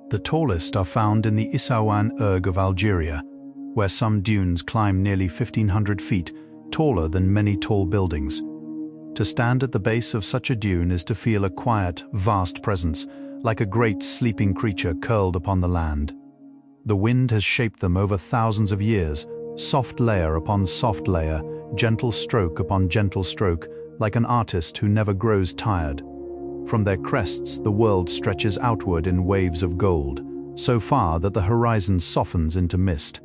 The tallest are found in the Issaouan Erg of Algeria, where some dunes climb nearly 1,500 feet, taller than many tall buildings. To stand at the base of such a dune is to feel a quiet, vast presence, like a great sleeping creature curled upon the land. The wind has shaped them over thousands of years, soft layer upon soft layer, gentle stroke upon gentle stroke, like an artist who never grows tired. From their crests, the world stretches outward in waves of gold, so far that the horizon softens into mist.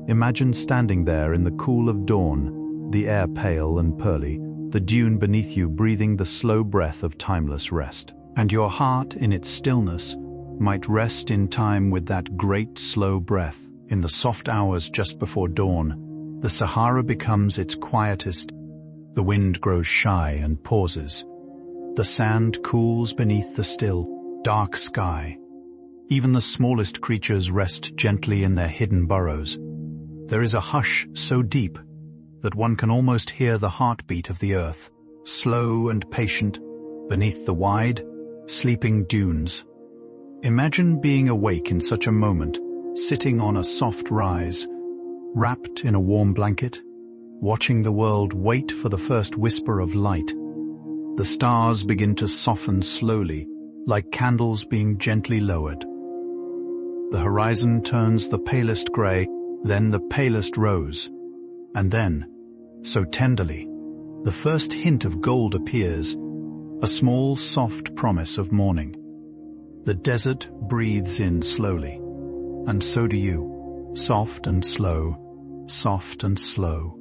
Imagine standing there in the cool of dawn, the air pale and pearly, the dune beneath you breathing the slow breath of timeless rest. And your heart, in its stillness, might rest in time with that great slow breath. In the soft hours just before dawn, the Sahara becomes its quietest. The wind grows shy and pauses. The sand cools beneath the still, dark sky. Even the smallest creatures rest gently in their hidden burrows. There is a hush so deep that one can almost hear the heartbeat of the earth, slow and patient, beneath the wide, sleeping dunes. Imagine being awake in such a moment, sitting on a soft rise, wrapped in a warm blanket, watching the world wait for the first whisper of light. The stars begin to soften slowly, like candles being gently lowered. The horizon turns the palest grey, then the palest rose. And then, so tenderly, the first hint of gold appears, a small, soft promise of morning. The desert breathes in slowly, and so do you, soft and slow, soft and slow.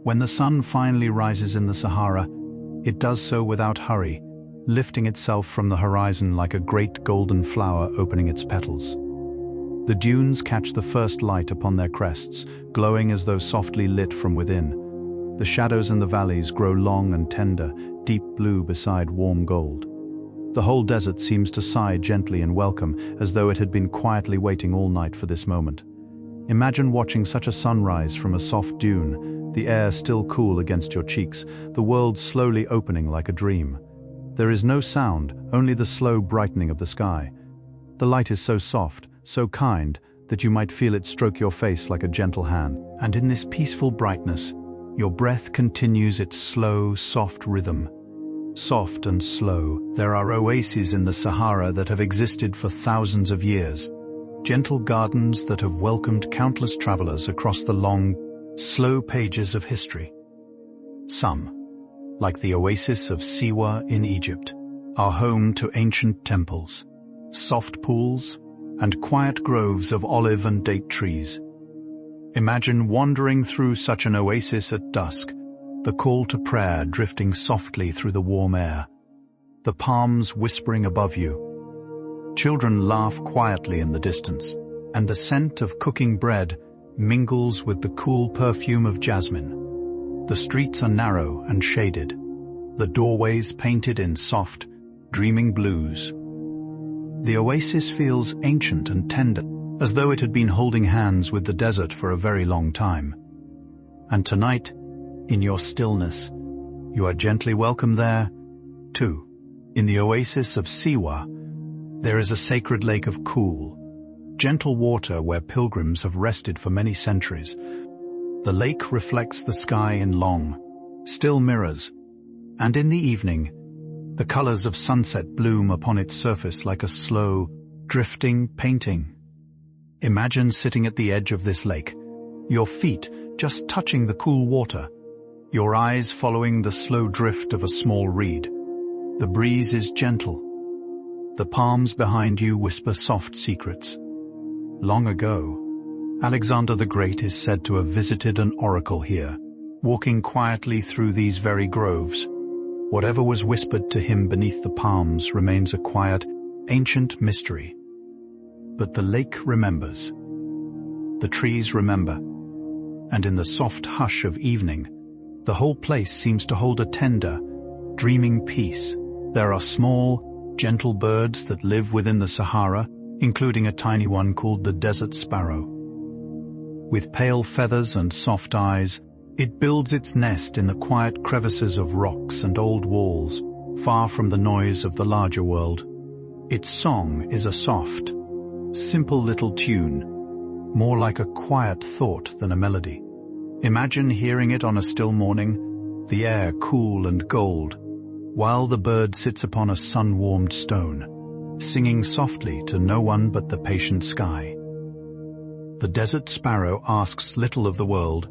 When the sun finally rises in the Sahara, it does so without hurry, lifting itself from the horizon like a great golden flower opening its petals. The dunes catch the first light upon their crests, glowing as though softly lit from within. The shadows in the valleys grow long and tender, deep blue beside warm gold. The whole desert seems to sigh gently in welcome, as though it had been quietly waiting all night for this moment. Imagine watching such a sunrise from a soft dune, the air still cool against your cheeks, the world slowly opening like a dream. There is no sound, only the slow brightening of the sky. The light is so soft, so kind, that you might feel it stroke your face like a gentle hand. And in this peaceful brightness, your breath continues its slow, soft rhythm. Soft and slow, there are oases in the Sahara that have existed for thousands of years. Gentle gardens that have welcomed countless travelers across the long, slow pages of history. Some, like the oasis of Siwa in Egypt, are home to ancient temples, soft pools, and quiet groves of olive and date trees. Imagine wandering through such an oasis at dusk, the call to prayer drifting softly through the warm air, the palms whispering above you. Children laugh quietly in the distance, and the scent of cooking bread mingles with the cool perfume of jasmine. The streets are narrow and shaded, the doorways painted in soft, dreaming blues. The oasis feels ancient and tender, as though it had been holding hands with the desert for a very long time. And tonight, in your stillness, you are gently welcomed there, too. In the oasis of Siwa, there is a sacred lake of cool, gentle water where pilgrims have rested for many centuries. The lake reflects the sky in long, still mirrors, and in the evening, the colors of sunset bloom upon its surface like a slow, drifting painting. Imagine sitting at the edge of this lake, your feet just touching the cool water, your eyes following the slow drift of a small reed. The breeze is gentle. The palms behind you whisper soft secrets. Long ago, Alexander the Great is said to have visited an oracle here, walking quietly through these very groves. Whatever was whispered to him beneath the palms remains a quiet, ancient mystery. But the lake remembers. The trees remember. And in the soft hush of evening, the whole place seems to hold a tender, dreaming peace. There are small, gentle birds that live within the Sahara, including a tiny one called the desert sparrow. With pale feathers and soft eyes, it builds its nest in the quiet crevices of rocks and old walls, far from the noise of the larger world. Its song is a soft, simple little tune, more like a quiet thought than a melody. Imagine hearing it on a still morning, the air cool and gold, while the bird sits upon a sun-warmed stone, singing softly to no one but the patient sky. The desert sparrow asks little of the world,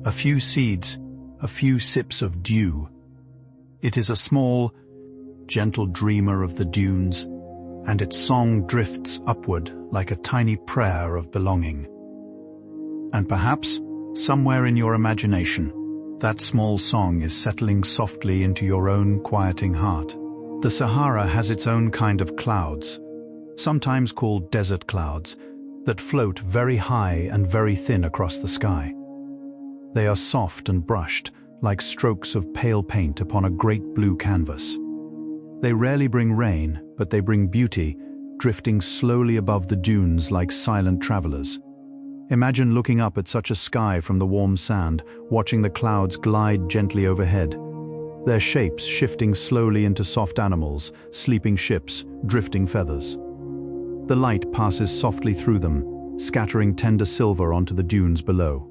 a few seeds, a few sips of dew. It is a small, gentle dreamer of the dunes, and its song drifts upward like a tiny prayer of belonging. And perhaps, somewhere in your imagination, that small song is settling softly into your own quieting heart. The Sahara has its own kind of clouds, sometimes called desert clouds, that float very high and very thin across the sky. They are soft and brushed, like strokes of pale paint upon a great blue canvas. They rarely bring rain, but they bring beauty, drifting slowly above the dunes like silent travelers. Imagine looking up at such a sky from the warm sand, watching the clouds glide gently overhead, their shapes shifting slowly into soft animals, sleeping ships, drifting feathers. The light passes softly through them, scattering tender silver onto the dunes below.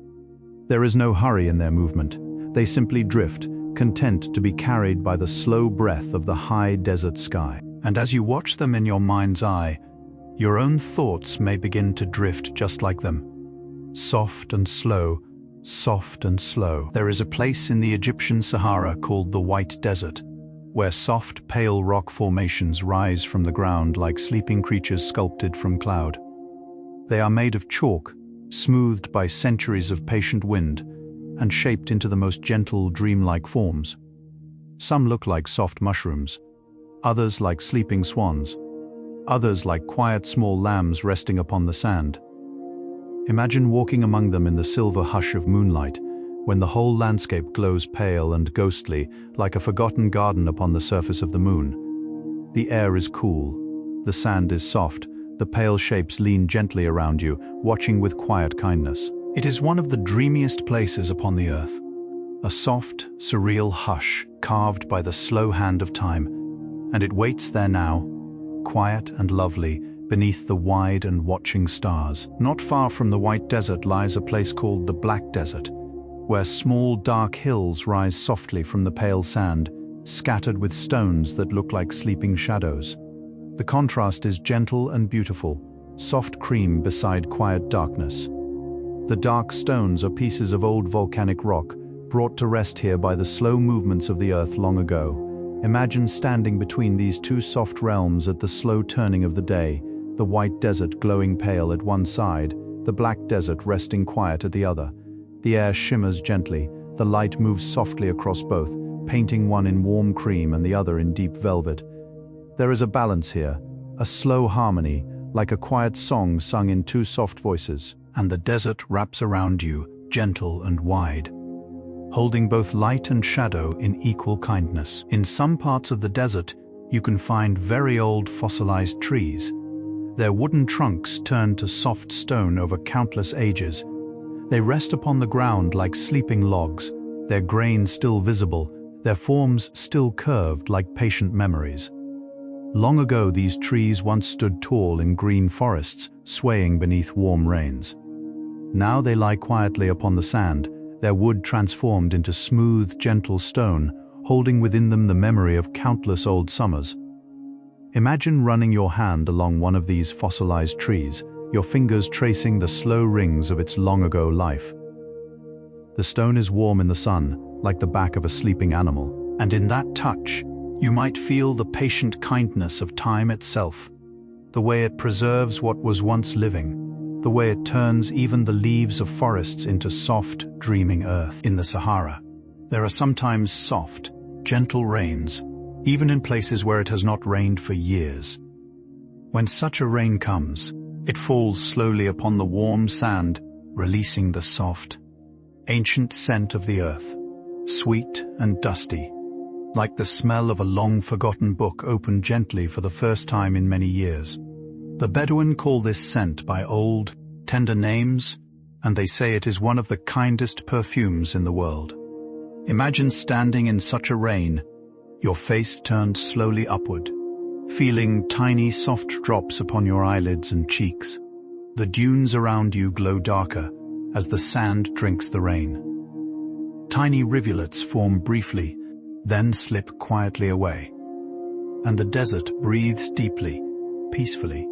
There is no hurry in their movement. They simply drift, content to be carried by the slow breath of the high desert sky. And as you watch them in your mind's eye, your own thoughts may begin to drift just like them. Soft and slow, soft and slow. There is a place in the Egyptian Sahara called the White Desert, where soft, pale rock formations rise from the ground like sleeping creatures sculpted from cloud. They are made of chalk, smoothed by centuries of patient wind, and shaped into the most gentle, dreamlike forms. Some look like soft mushrooms, others like sleeping swans, others like quiet small lambs resting upon the sand. Imagine walking among them in the silver hush of moonlight, when the whole landscape glows pale and ghostly, like a forgotten garden upon the surface of the moon. The air is cool, the sand is soft, the pale shapes lean gently around you, watching with quiet kindness. It is one of the dreamiest places upon the earth, a soft, surreal hush carved by the slow hand of time, and it waits there now, quiet and lovely, beneath the wide and watching stars. Not far from the White Desert lies a place called the Black Desert, where small dark hills rise softly from the pale sand, scattered with stones that look like sleeping shadows. The contrast is gentle and beautiful, soft cream beside quiet darkness. The dark stones are pieces of old volcanic rock, brought to rest here by the slow movements of the earth long ago. Imagine standing between these two soft realms at the slow turning of the day, the White Desert glowing pale at one side, the Black Desert resting quiet at the other. The air shimmers gently, the light moves softly across both, painting one in warm cream and the other in deep velvet. There is a balance here, a slow harmony, like a quiet song sung in two soft voices, and the desert wraps around you, gentle and wide. holding both light and shadow in equal kindness. In some parts of the desert, you can find very old fossilized trees. Their wooden trunks turned to soft stone over countless ages. They rest upon the ground like sleeping logs, their grain still visible, their forms still curved like patient memories. Long ago, these trees once stood tall in green forests, swaying beneath warm rains. Now they lie quietly upon the sand, their wood transformed into smooth, gentle stone, holding within them the memory of countless old summers. Imagine running your hand along one of these fossilized trees, your fingers tracing the slow rings of its long-ago life. The stone is warm in the sun, like the back of a sleeping animal, and in that touch, you might feel the patient kindness of time itself, the way it preserves what was once living, the way it turns even the leaves of forests into soft, dreaming earth. In the Sahara, there are sometimes soft, gentle rains, even in places where it has not rained for years. When such a rain comes, it falls slowly upon the warm sand, releasing the soft, ancient scent of the earth, sweet and dusty, like the smell of a long-forgotten book opened gently for the first time in many years. The Bedouin call this scent by old, tender names, and they say it is one of the kindest perfumes in the world. Imagine standing in such a rain, your face turned slowly upward, feeling tiny soft drops upon your eyelids and cheeks. The dunes around you glow darker as the sand drinks the rain. Tiny rivulets form briefly, then slip quietly away, and the desert breathes deeply, peacefully,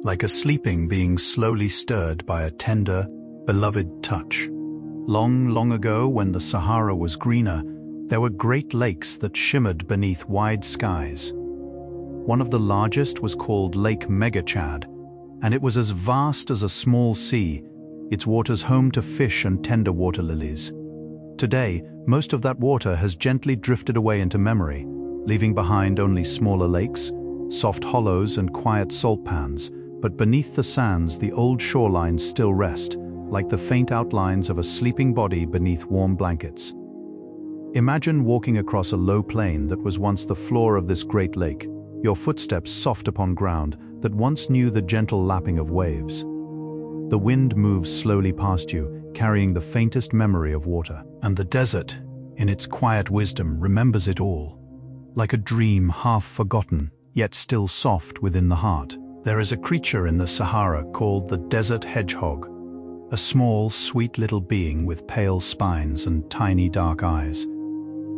like a sleeping being slowly stirred by a tender, beloved touch. Long, long ago, when the Sahara was greener, there were great lakes that shimmered beneath wide skies. One of the largest was called Lake Megachad, and it was as vast as a small sea, its waters home to fish and tender water lilies. Today, most of that water has gently drifted away into memory, leaving behind only smaller lakes, soft hollows and quiet salt pans, but beneath the sands the old shorelines still rest, like the faint outlines of a sleeping body beneath warm blankets. Imagine walking across a low plain that was once the floor of this great lake, your footsteps soft upon ground that once knew the gentle lapping of waves. The wind moves slowly past you, carrying the faintest memory of water, and the desert, in its quiet wisdom, remembers it all. Like a dream half forgotten, yet still soft within the heart. There is a creature in the Sahara called the desert hedgehog, a small, sweet little being with pale spines and tiny dark eyes.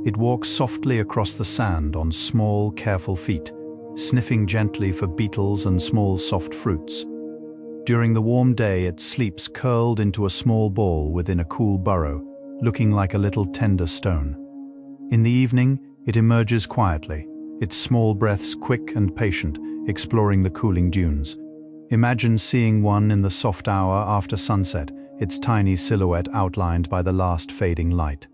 It walks softly across the sand on small, careful feet, sniffing gently for beetles and small, soft fruits. During the warm day, it sleeps curled into a small ball within a cool burrow, looking like a little tender stone. In the evening, it emerges quietly, its small breaths quick and patient, exploring the cooling dunes. Imagine seeing one in the soft hour after sunset, its tiny silhouette outlined by the last fading light.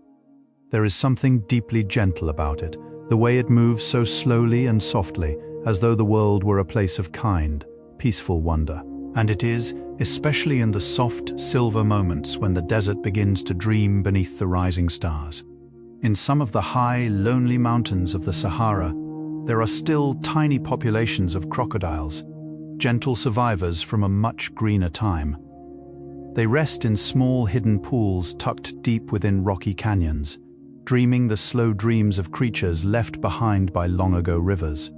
There is something deeply gentle about it, the way it moves so slowly and softly, as though the world were a place of kind, peaceful wonder. And it is, especially in the soft, silver moments when the desert begins to dream beneath the rising stars. In some of the high, lonely mountains of the Sahara, there are still tiny populations of crocodiles, gentle survivors from a much greener time. They rest in small hidden pools tucked deep within rocky canyons, dreaming the slow dreams of creatures left behind by long-ago rivers.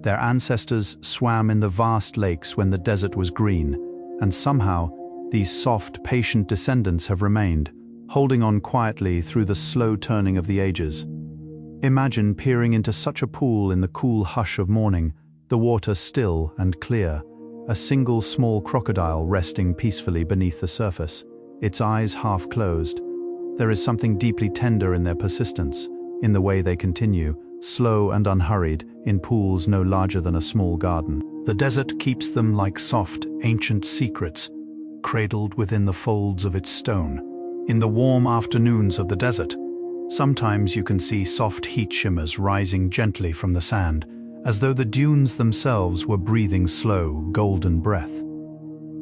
Their ancestors swam in the vast lakes when the desert was green, and somehow, these soft, patient descendants have remained, holding on quietly through the slow turning of the ages. Imagine peering into such a pool in the cool hush of morning, the water still and clear, a single small crocodile resting peacefully beneath the surface, its eyes half closed. There is something deeply tender in their persistence, in the way they continue, slow and unhurried, in pools no larger than a small garden. The desert keeps them like soft, ancient secrets, cradled within the folds of its stone. In the warm afternoons of the desert, sometimes you can see soft heat shimmers rising gently from the sand, as though the dunes themselves were breathing slow, golden breath.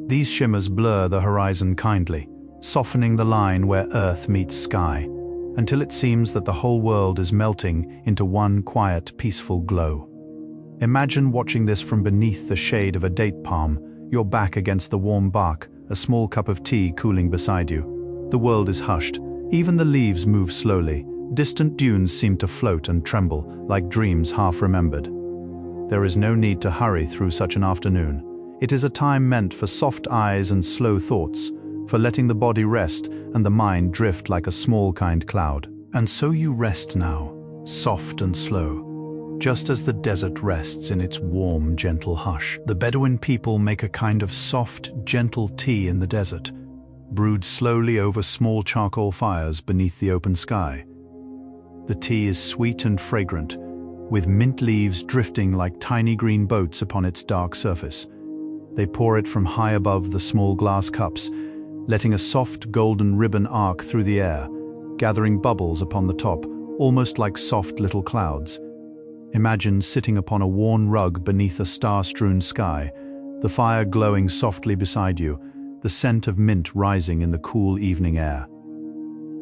These shimmers blur the horizon kindly, softening the line where earth meets sky. until it seems that the whole world is melting into one quiet, peaceful glow. Imagine watching this from beneath the shade of a date palm, your back against the warm bark, a small cup of tea cooling beside you. The world is hushed. Even the leaves move slowly. Distant dunes seem to float and tremble, like dreams half remembered. There is no need to hurry through such an afternoon. It is a time meant for soft eyes and slow thoughts, for letting the body rest and the mind drift like a small kind cloud. And so you rest now, soft and slow, just as the desert rests in its warm, gentle hush. The Bedouin people make a kind of soft, gentle tea in the desert, brewed slowly over small charcoal fires beneath the open sky. The tea is sweet and fragrant, with mint leaves drifting like tiny green boats upon its dark surface. They pour it from high above the small glass cups, letting a soft golden ribbon arc through the air, gathering bubbles upon the top, almost like soft little clouds. Imagine sitting upon a worn rug beneath a star-strewn sky, the fire glowing softly beside you, the scent of mint rising in the cool evening air.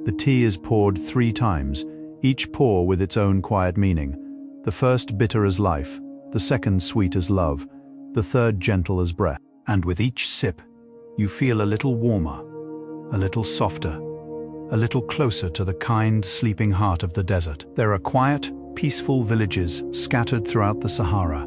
The tea is poured 3 times, each pour with its own quiet meaning. The first bitter as life, the second sweet as love, the third gentle as breath. And with each sip, you feel a little warmer, a little softer, a little closer to the kind, sleeping heart of the desert. There are quiet, peaceful villages scattered throughout the Sahara,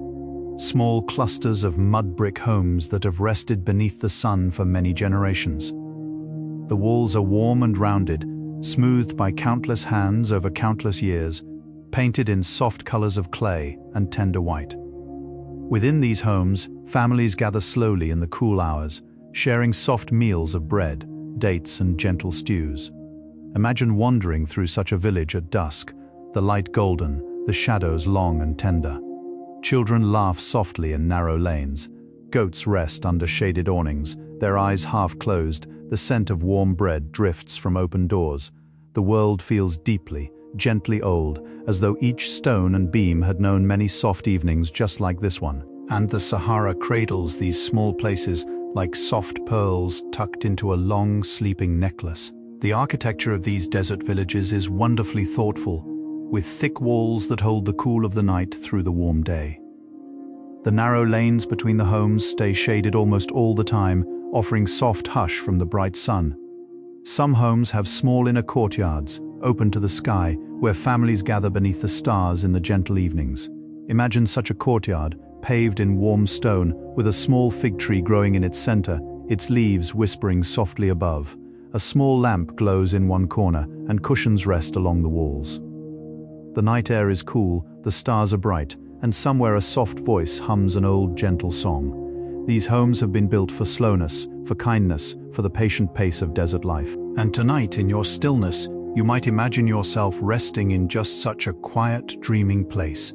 small clusters of mud brick homes that have rested beneath the sun for many generations. The walls are warm and rounded, smoothed by countless hands over countless years, painted in soft colors of clay and tender white. Within these homes, families gather slowly in the cool hours, sharing soft meals of bread, dates, and gentle stews. Imagine wandering through such a village at dusk, the light golden, the shadows long and tender. Children laugh softly in narrow lanes. Goats rest under shaded awnings, their eyes half closed. The scent of warm bread drifts from open doors. The world feels deeply, gently old, as though each stone and beam had known many soft evenings just like this one. And the Sahara cradles these small places like soft pearls tucked into a long, sleeping necklace. The architecture of these desert villages is wonderfully thoughtful, with thick walls that hold the cool of the night through the warm day. The narrow lanes between the homes stay shaded almost all the time, offering soft hush from the bright sun. Some homes have small inner courtyards, open to the sky, where families gather beneath the stars in the gentle evenings. Imagine such a courtyard, paved in warm stone, with a small fig tree growing in its center, its leaves whispering softly above. A small lamp glows in one corner, and cushions rest along the walls. The night air is cool, the stars are bright, and somewhere a soft voice hums an old, gentle song. These homes have been built for slowness, for kindness, for the patient pace of desert life. And tonight, in your stillness, you might imagine yourself resting in just such a quiet, dreaming place.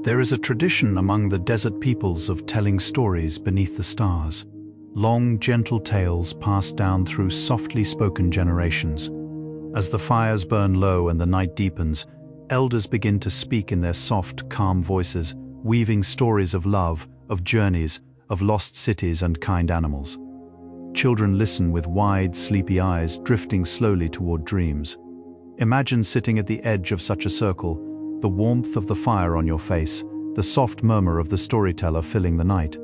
There is a tradition among the desert peoples of telling stories beneath the stars. Long, gentle tales passed down through softly spoken generations. As the fires burn low and the night deepens, elders begin to speak in their soft, calm voices, weaving stories of love, of journeys, of lost cities and kind animals. Children listen with wide, sleepy eyes, drifting slowly toward dreams. Imagine sitting at the edge of such a circle, the warmth of the fire on your face, the soft murmur of the storyteller filling the night.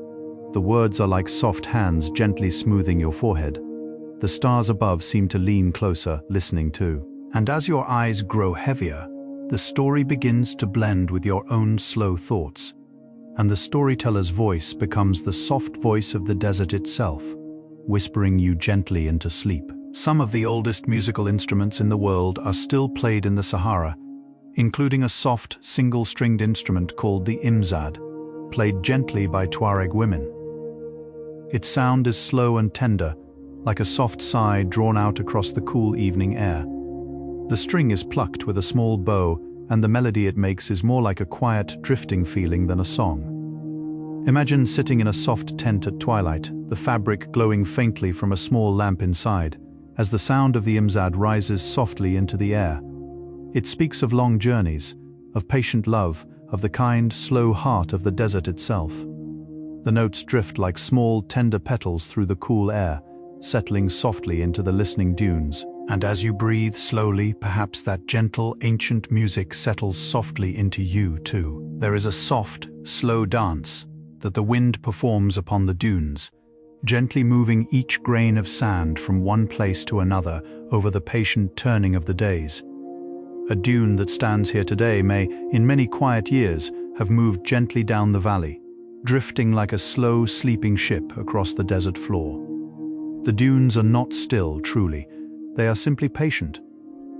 The words are like soft hands gently smoothing your forehead. The stars above seem to lean closer, listening too. And as your eyes grow heavier, the story begins to blend with your own slow thoughts, and the storyteller's voice becomes the soft voice of the desert itself, whispering you gently into sleep. Some of the oldest musical instruments in the world are still played in the Sahara, including a soft, single-stringed instrument called the imzad, played gently by Tuareg women. Its sound is slow and tender, like a soft sigh drawn out across the cool evening air. The string is plucked with a small bow, and the melody it makes is more like a quiet, drifting feeling than a song. Imagine sitting in a soft tent at twilight, the fabric glowing faintly from a small lamp inside, as the sound of the imzad rises softly into the air. It speaks of long journeys, of patient love, of the kind, slow heart of the desert itself. The notes drift like small, tender petals through the cool air, settling softly into the listening dunes. And as you breathe slowly, perhaps that gentle, ancient music settles softly into you too. There is a soft, slow dance that the wind performs upon the dunes, gently moving each grain of sand from one place to another over the patient turning of the days. A dune that stands here today may, in many quiet years, have moved gently down the valley, drifting like a slow, sleeping ship across the desert floor. The dunes are not still, truly. They are simply patient.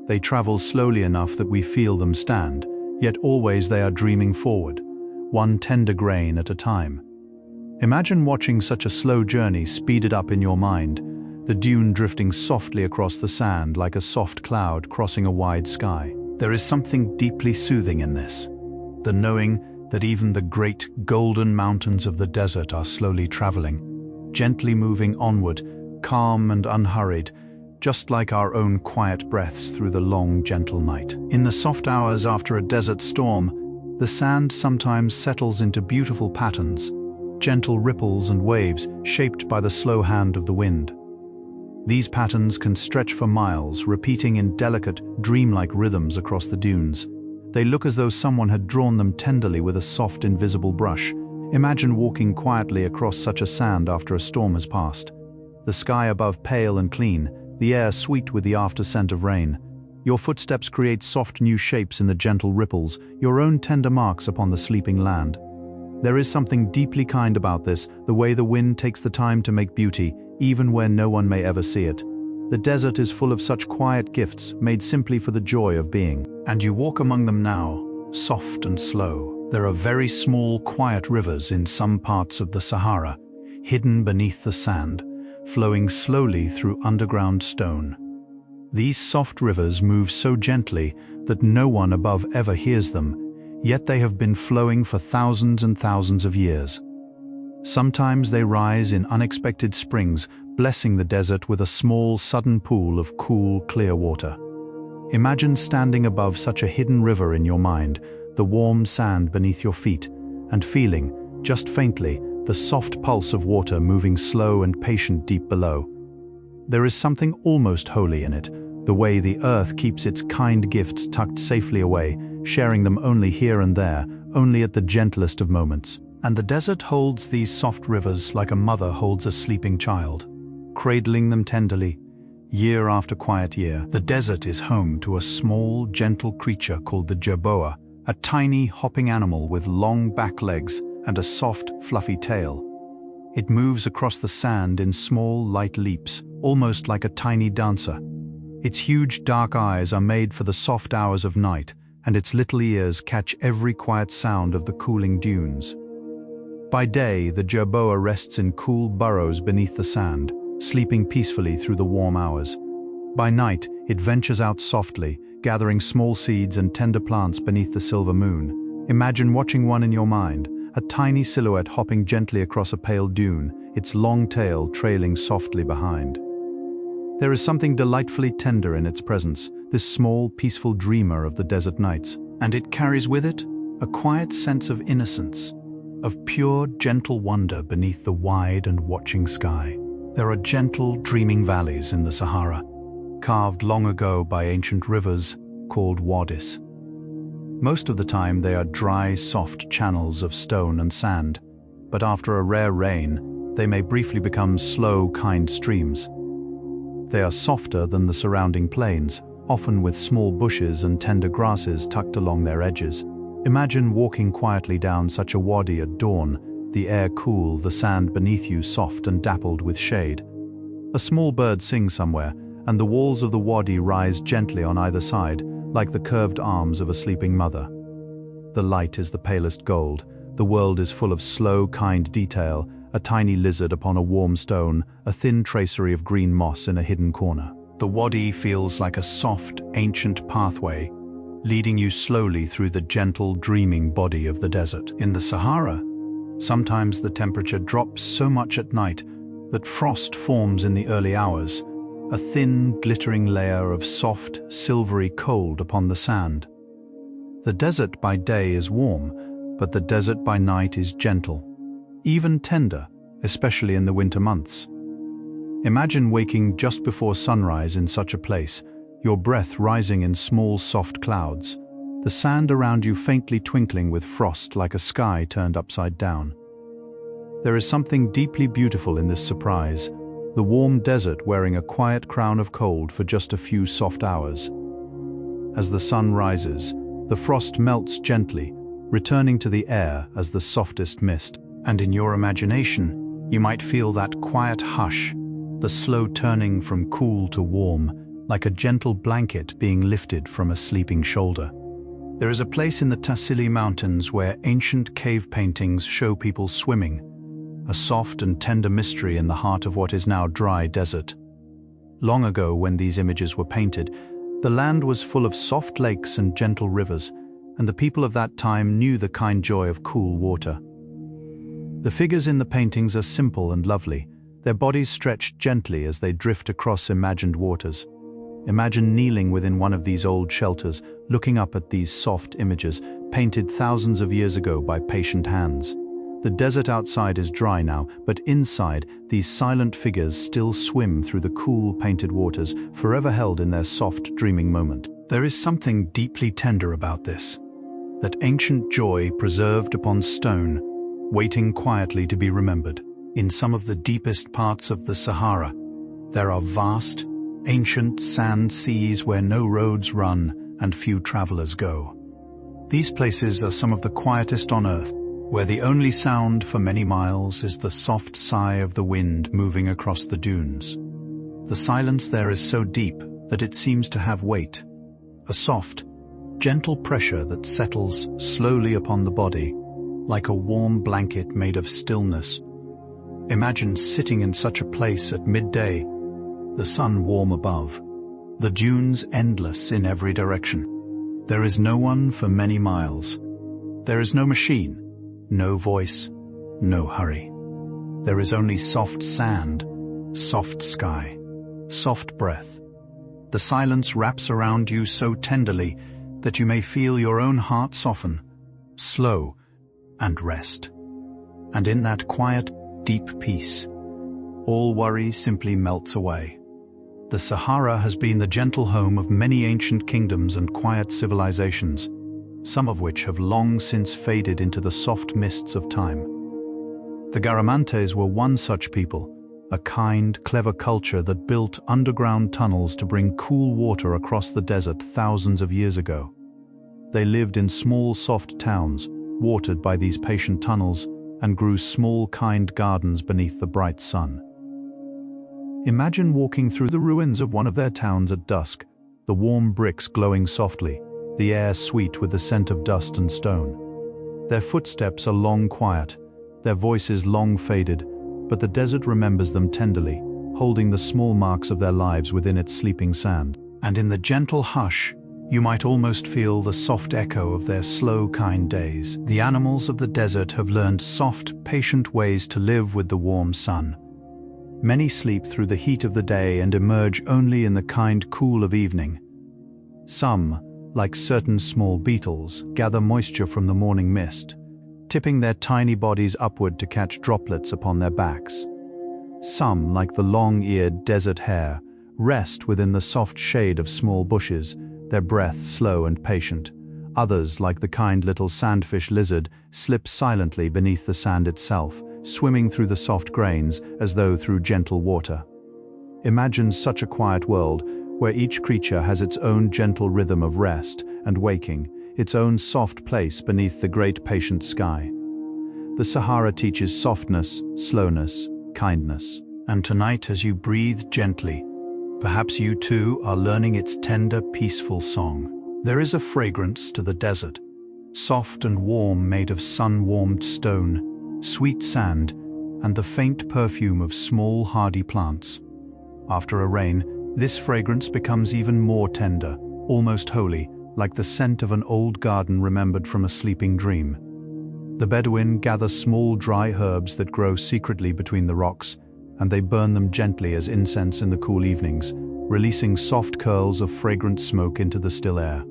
They travel slowly enough that we feel them stand, yet always they are dreaming forward, one tender grain at a time. Imagine watching such a slow journey speeded up in your mind, the dune drifting softly across the sand like a soft cloud crossing a wide sky. There is something deeply soothing in this, the knowing that even the great golden mountains of the desert are slowly traveling, gently moving onward, calm and unhurried, just like our own quiet breaths through the long, gentle night. In the soft hours after a desert storm, the sand sometimes settles into beautiful patterns, gentle ripples and waves shaped by the slow hand of the wind. These patterns can stretch for miles, repeating in delicate, dreamlike rhythms across the dunes. They look as though someone had drawn them tenderly with a soft, invisible brush. Imagine walking quietly across such a sand after a storm has passed. The sky above pale and clean, the air sweet with the after scent of rain. Your footsteps create soft new shapes in the gentle ripples, your own tender marks upon the sleeping land. There is something deeply kind about this, the way the wind takes the time to make beauty, even where no one may ever see it. The desert is full of such quiet gifts, made simply for the joy of being. And you walk among them now, soft and slow. There are very small, quiet rivers in some parts of the Sahara, hidden beneath the sand, flowing slowly through underground stone. These soft rivers move so gently that no one above ever hears them, yet they have been flowing for thousands and thousands of years. Sometimes they rise in unexpected springs, blessing the desert with a small, sudden pool of cool, clear water. Imagine standing above such a hidden river in your mind, the warm sand beneath your feet, and feeling, just faintly, the soft pulse of water moving slow and patient deep below. There is something almost holy in it, the way the earth keeps its kind gifts tucked safely away, sharing them only here and there, only at the gentlest of moments. And the desert holds these soft rivers like a mother holds a sleeping child, cradling them tenderly, year after quiet year. The desert is home to a small, gentle creature called the jerboa, a tiny, hopping animal with long back legs and a soft, fluffy tail. It moves across the sand in small, light leaps, almost like a tiny dancer. Its huge, dark eyes are made for the soft hours of night, and its little ears catch every quiet sound of the cooling dunes. By day, the jerboa rests in cool burrows beneath the sand, sleeping peacefully through the warm hours. By night, it ventures out softly, gathering small seeds and tender plants beneath the silver moon. Imagine watching one in your mind, a tiny silhouette hopping gently across a pale dune, its long tail trailing softly behind. There is something delightfully tender in its presence, this small, peaceful dreamer of the desert nights, and it carries with it a quiet sense of innocence, of pure, gentle wonder beneath the wide and watching sky. There are gentle, dreaming valleys in the Sahara, carved long ago by ancient rivers called wadis. Most of the time they are dry, soft channels of stone and sand, but after a rare rain, they may briefly become slow, kind streams. They are softer than the surrounding plains, often with small bushes and tender grasses tucked along their edges. Imagine walking quietly down such a wadi at dawn, the air cool, the sand beneath you soft and dappled with shade. A small bird sings somewhere, and the walls of the wadi rise gently on either side, like the curved arms of a sleeping mother. The light is the palest gold, the world is full of slow, kind detail, a tiny lizard upon a warm stone, a thin tracery of green moss in a hidden corner. The wadi feels like a soft, ancient pathway, leading you slowly through the gentle, dreaming body of the desert. In the Sahara, sometimes the temperature drops so much at night that frost forms in the early hours, a thin, glittering layer of soft, silvery cold upon the sand. The desert by day is warm, but the desert by night is gentle, even tender, especially in the winter months. Imagine waking just before sunrise in such a place, your breath rising in small soft clouds, the sand around you faintly twinkling with frost like a sky turned upside down. There is something deeply beautiful in this surprise, the warm desert wearing a quiet crown of cold for just a few soft hours. As the sun rises, the frost melts gently, returning to the air as the softest mist, and in your imagination, you might feel that quiet hush, the slow turning from cool to warm, like a gentle blanket being lifted from a sleeping shoulder. There is a place in the Tassili Mountains where ancient cave paintings show people swimming, a soft and tender mystery in the heart of what is now dry desert. Long ago, when these images were painted, the land was full of soft lakes and gentle rivers, and the people of that time knew the kind joy of cool water. The figures in the paintings are simple and lovely, their bodies stretched gently as they drift across imagined waters. Imagine kneeling within one of these old shelters, looking up at these soft images, painted thousands of years ago by patient hands. The desert outside is dry now, but inside, these silent figures still swim through the cool, painted waters, forever held in their soft, dreaming moment. There is something deeply tender about this, that ancient joy preserved upon stone, waiting quietly to be remembered. In some of the deepest parts of the Sahara, there are vast, ancient sand seas where no roads run and few travelers go. These places are some of the quietest on earth, where the only sound for many miles is the soft sigh of the wind moving across the dunes. The silence there is so deep that it seems to have weight, a soft, gentle pressure that settles slowly upon the body, like a warm blanket made of stillness. Imagine sitting in such a place at midday, the sun warm above, the dunes endless in every direction. There is no one for many miles. There is no machine, no voice, no hurry. There is only soft sand, soft sky, soft breath. The silence wraps around you so tenderly that you may feel your own heart soften, slow, and rest. And in that quiet, deep peace, all worry simply melts away. The Sahara has been the gentle home of many ancient kingdoms and quiet civilizations, some of which have long since faded into the soft mists of time. The Garamantes were one such people, a kind, clever culture that built underground tunnels to bring cool water across the desert thousands of years ago. They lived in small, soft towns, watered by these patient tunnels, and grew small, kind gardens beneath the bright sun. Imagine walking through the ruins of one of their towns at dusk, the warm bricks glowing softly, the air sweet with the scent of dust and stone. Their footsteps are long quiet, their voices long faded, but the desert remembers them tenderly, holding the small marks of their lives within its sleeping sand. And in the gentle hush, you might almost feel the soft echo of their slow, kind days. The animals of the desert have learned soft, patient ways to live with the warm sun. Many sleep through the heat of the day and emerge only in the kind cool of evening. Some, like certain small beetles, gather moisture from the morning mist, tipping their tiny bodies upward to catch droplets upon their backs. Some, like the long-eared desert hare, rest within the soft shade of small bushes, their breath slow and patient. Others, like the kind little sandfish lizard, slip silently beneath the sand itself, swimming through the soft grains as though through gentle water. Imagine such a quiet world, where each creature has its own gentle rhythm of rest and waking, its own soft place beneath the great patient sky. The Sahara teaches softness, slowness, kindness. And tonight, as you breathe gently, perhaps you too are learning its tender, peaceful song. There is a fragrance to the desert, soft and warm, made of sun-warmed stone, sweet sand, and the faint perfume of small, hardy plants. After a rain, this fragrance becomes even more tender, almost holy, like the scent of an old garden remembered from a sleeping dream. The Bedouin gather small, dry herbs that grow secretly between the rocks, and they burn them gently as incense in the cool evenings, releasing soft curls of fragrant smoke into the still air.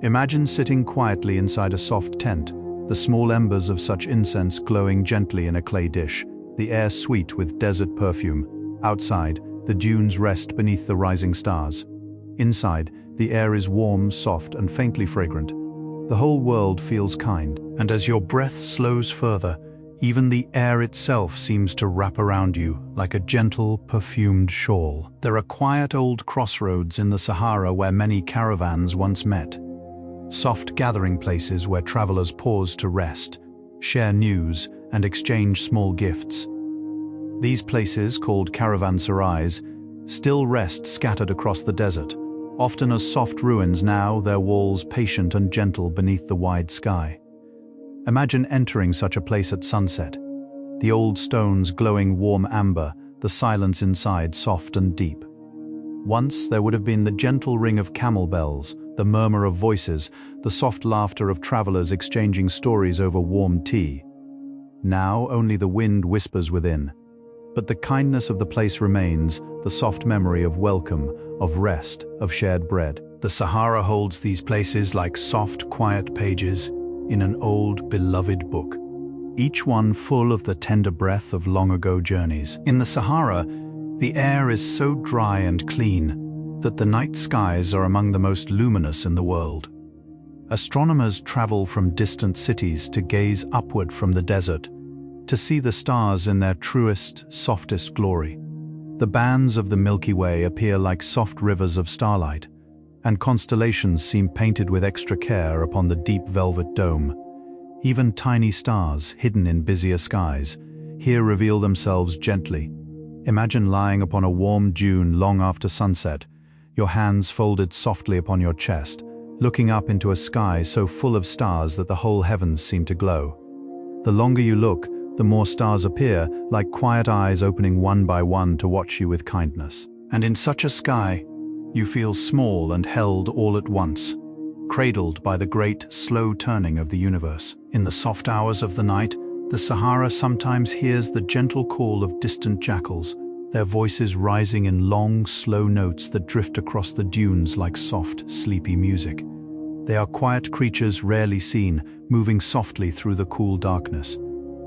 Imagine sitting quietly inside a soft tent, the small embers of such incense glowing gently in a clay dish, the air sweet with desert perfume, Outside, the dunes rest beneath the rising stars. Inside, the air is warm, soft, and faintly fragrant. The whole world feels kind, and as your breath slows further, even the air itself seems to wrap around you like a gentle, perfumed shawl. There are quiet old crossroads in the Sahara where many caravans once met. Soft gathering places where travelers pause to rest, share news, and exchange small gifts. These places, called caravanserais, still rest scattered across the desert, often as soft ruins now, their walls patient and gentle beneath the wide sky. Imagine entering such a place at sunset. The old stones glowing warm amber, the silence inside soft and deep. Once there would have been the gentle ring of camel bells, the murmur of voices, the soft laughter of travelers exchanging stories over warm tea. Now only the wind whispers within. But the kindness of the place remains, the soft memory of welcome, of rest, of shared bread. The Sahara holds these places like soft, quiet pages in an old, beloved book, each one full of the tender breath of long-ago journeys. In the Sahara, the air is so dry and clean that the night skies are among the most luminous in the world. Astronomers travel from distant cities to gaze upward from the desert, to see the stars in their truest, softest glory. The bands of the Milky Way appear like soft rivers of starlight, and constellations seem painted with extra care upon the deep velvet dome. Even tiny stars, hidden in busier skies, here reveal themselves gently. Imagine lying upon a warm dune long after sunset, your hands folded softly upon your chest, looking up into a sky so full of stars that the whole heavens seem to glow. The longer you look, the more stars appear, like quiet eyes opening one by one to watch you with kindness. And in such a sky, you feel small and held all at once, cradled by the great, slow turning of the universe. In the soft hours of the night, the Sahara sometimes hears the gentle call of distant jackals, their voices rising in long, slow notes that drift across the dunes like soft, sleepy music. They are quiet creatures rarely seen, moving softly through the cool darkness.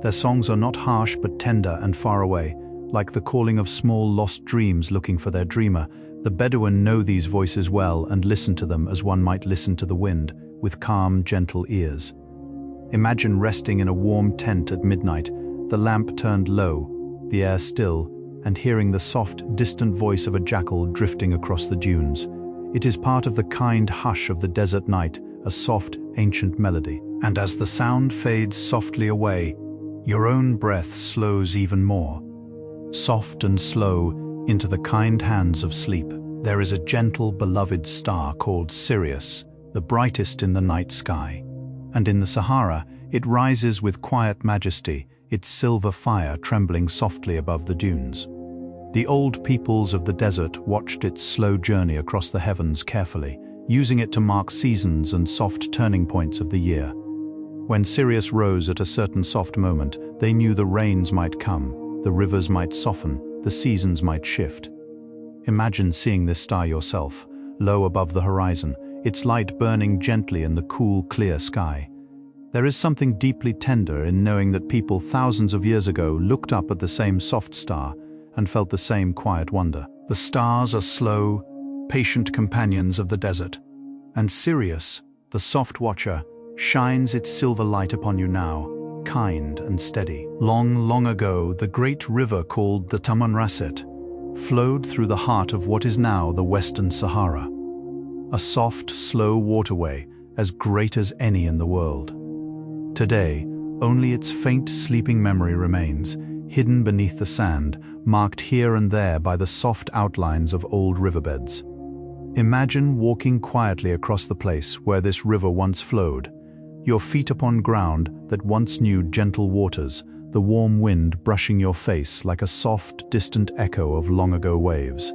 Their songs are not harsh but tender and far away, like the calling of small lost dreams looking for their dreamer. The Bedouin know these voices well and listen to them as one might listen to the wind, with calm, gentle ears. Imagine resting in a warm tent at midnight, the lamp turned low, the air still, and hearing the soft, distant voice of a jackal drifting across the dunes. It is part of the kind hush of the desert night, a soft, ancient melody. And as the sound fades softly away, your own breath slows even more. Soft and slow, into the kind hands of sleep. There is a gentle, beloved star called Sirius, the brightest in the night sky. And in the Sahara, it rises with quiet majesty, its silver fire trembling softly above the dunes. The old peoples of the desert watched its slow journey across the heavens carefully, using it to mark seasons and soft turning points of the year. When Sirius rose at a certain soft moment, they knew the rains might come, the rivers might soften, the seasons might shift. Imagine seeing this star yourself, low above the horizon, its light burning gently in the cool, clear sky. There is something deeply tender in knowing that people thousands of years ago looked up at the same soft star and felt the same quiet wonder. The stars are slow, patient companions of the desert, and Sirius, the soft watcher, shines its silver light upon you now, kind and steady. Long, long ago, the great river called the Tamanrasset flowed through the heart of what is now the Western Sahara. A soft, slow waterway, as great as any in the world. Today, only its faint sleeping memory remains, hidden beneath the sand, marked here and there by the soft outlines of old riverbeds. Imagine walking quietly across the place where this river once flowed, your feet upon ground that once knew gentle waters, the warm wind brushing your face like a soft, distant echo of long-ago waves.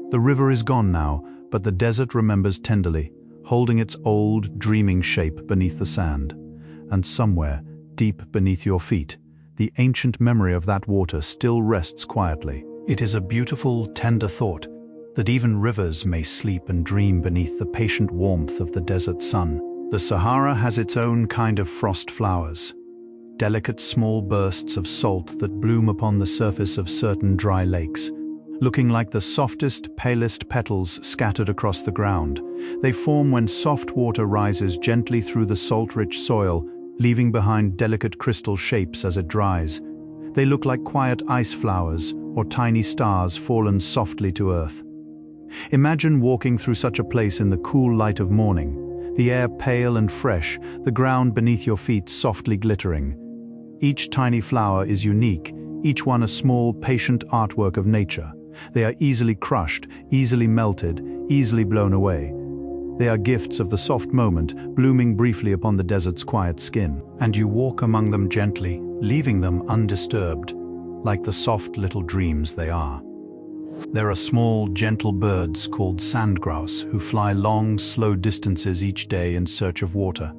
The river is gone now, but the desert remembers tenderly, holding its old, dreaming shape beneath the sand. And somewhere, deep beneath your feet, the ancient memory of that water still rests quietly. It is a beautiful, tender thought that even rivers may sleep and dream beneath the patient warmth of the desert sun. The Sahara has its own kind of frost flowers, delicate small bursts of salt that bloom upon the surface of certain dry lakes, looking like the softest, palest petals scattered across the ground. They form when soft water rises gently through the salt-rich soil, leaving behind delicate crystal shapes as it dries. They look like quiet ice flowers or tiny stars fallen softly to earth. Imagine walking through such a place in the cool light of morning, the air pale and fresh, the ground beneath your feet softly glittering. Each tiny flower is unique, each one a small, patient artwork of nature. They are easily crushed, easily melted, easily blown away. They are gifts of the soft moment, blooming briefly upon the desert's quiet skin. And you walk among them gently, leaving them undisturbed, like the soft little dreams they are. There are small, gentle birds called sandgrouse who fly long, slow distances each day in search of water.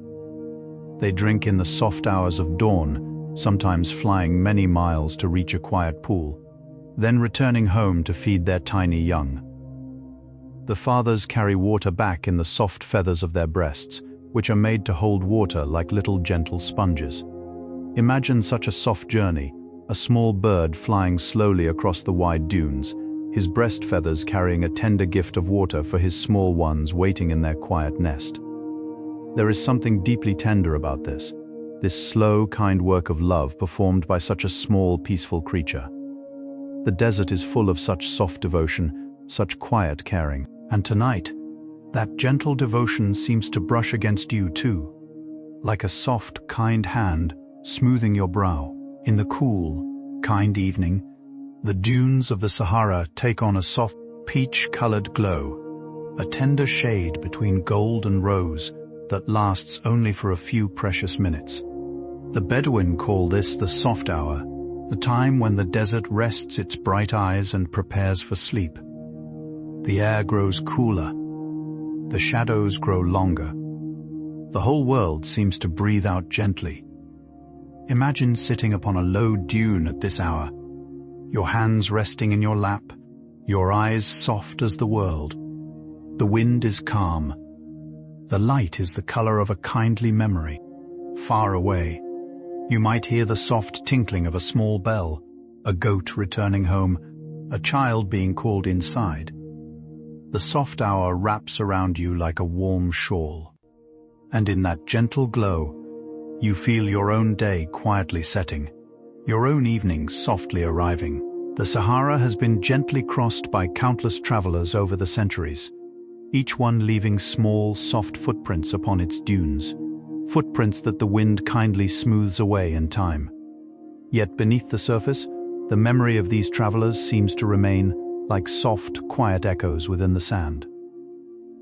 They drink in the soft hours of dawn, sometimes flying many miles to reach a quiet pool, then returning home to feed their tiny young. The fathers carry water back in the soft feathers of their breasts, which are made to hold water like little gentle sponges. Imagine such a soft journey, a small bird flying slowly across the wide dunes, his breast feathers carrying a tender gift of water for his small ones waiting in their quiet nest. There is something deeply tender about this slow, kind work of love performed by such a small, peaceful creature. The desert is full of such soft devotion, such quiet caring. And tonight, that gentle devotion seems to brush against you too, like a soft, kind hand smoothing your brow. In the cool, kind evening, the dunes of the Sahara take on a soft, peach-colored glow, a tender shade between gold and rose that lasts only for a few precious minutes. The Bedouin call this the soft hour, the time when the desert rests its bright eyes and prepares for sleep. The air grows cooler, the shadows grow longer. The whole world seems to breathe out gently. Imagine sitting upon a low dune at this hour, your hands resting in your lap, your eyes soft as the world. The wind is calm. The light is the color of a kindly memory. Far away, you might hear the soft tinkling of a small bell, a goat returning home, a child being called inside. The soft hour wraps around you like a warm shawl. And in that gentle glow, you feel your own day quietly setting, your own evening softly arriving. The Sahara has been gently crossed by countless travelers over the centuries, each one leaving small, soft footprints upon its dunes, footprints that the wind kindly smooths away in time. Yet beneath the surface, the memory of these travelers seems to remain like soft, quiet echoes within the sand.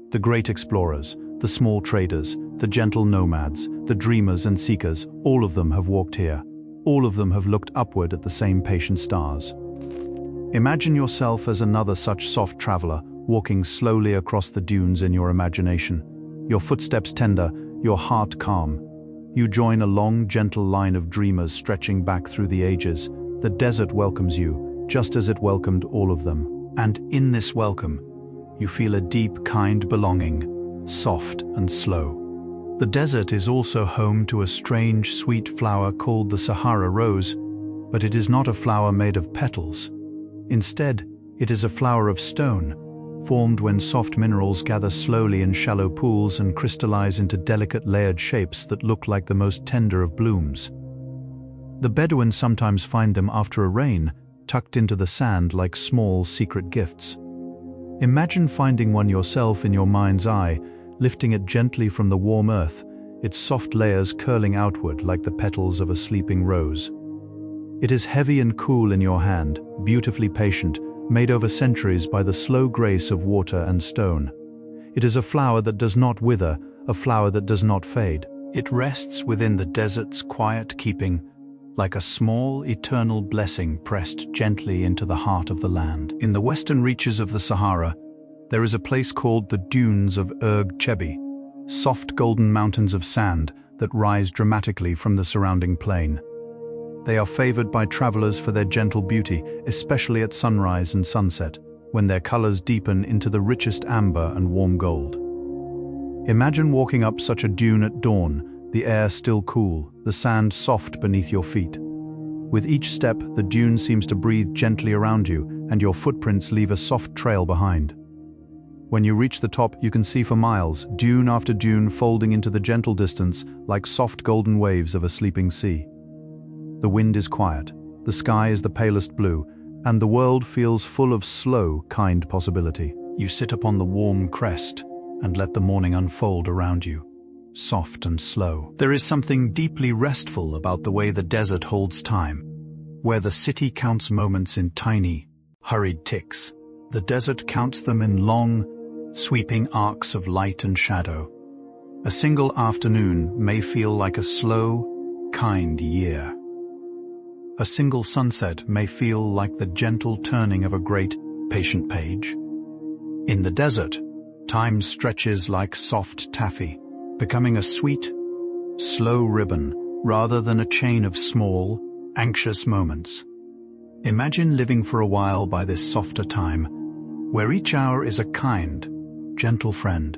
The great explorers, the small traders, the gentle nomads, the dreamers and seekers, all of them have walked here. All of them have looked upward at the same patient stars. Imagine yourself as another such soft traveler, walking slowly across the dunes in your imagination, your footsteps tender, your heart calm. You join a long, gentle line of dreamers stretching back through the ages. The desert welcomes you, just as it welcomed all of them. And in this welcome, you feel a deep, kind belonging, soft and slow. The desert is also home to a strange, sweet flower called the Sahara rose, but it is not a flower made of petals. Instead, it is a flower of stone, formed when soft minerals gather slowly in shallow pools and crystallize into delicate layered shapes that look like the most tender of blooms. The Bedouins sometimes find them after a rain, tucked into the sand like small secret gifts. Imagine finding one yourself in your mind's eye, lifting it gently from the warm earth, its soft layers curling outward like the petals of a sleeping rose. It is heavy and cool in your hand, beautifully patient, made over centuries by the slow grace of water and stone. It is a flower that does not wither, a flower that does not fade. It rests within the desert's quiet keeping, like a small, eternal blessing pressed gently into the heart of the land. In the western reaches of the Sahara, there is a place called the Dunes of Erg Chebi, soft golden mountains of sand that rise dramatically from the surrounding plain. They are favored by travelers for their gentle beauty, especially at sunrise and sunset, when their colors deepen into the richest amber and warm gold. Imagine walking up such a dune at dawn, the air still cool, the sand soft beneath your feet. With each step, the dune seems to breathe gently around you, and your footprints leave a soft trail behind. When you reach the top, you can see for miles, dune after dune folding into the gentle distance like soft golden waves of a sleeping sea. The wind is quiet, the sky is the palest blue, and the world feels full of slow, kind possibility. You sit upon the warm crest and let the morning unfold around you, soft and slow. There is something deeply restful about the way the desert holds time, where the city counts moments in tiny, hurried ticks. The desert counts them in long, sweeping arcs of light and shadow. A single afternoon may feel like a slow, kind year. A single sunset may feel like the gentle turning of a great, patient page. In the desert, time stretches like soft taffy, becoming a sweet, slow ribbon rather than a chain of small, anxious moments. Imagine living for a while by this softer time, where each hour is a kind, gentle friend,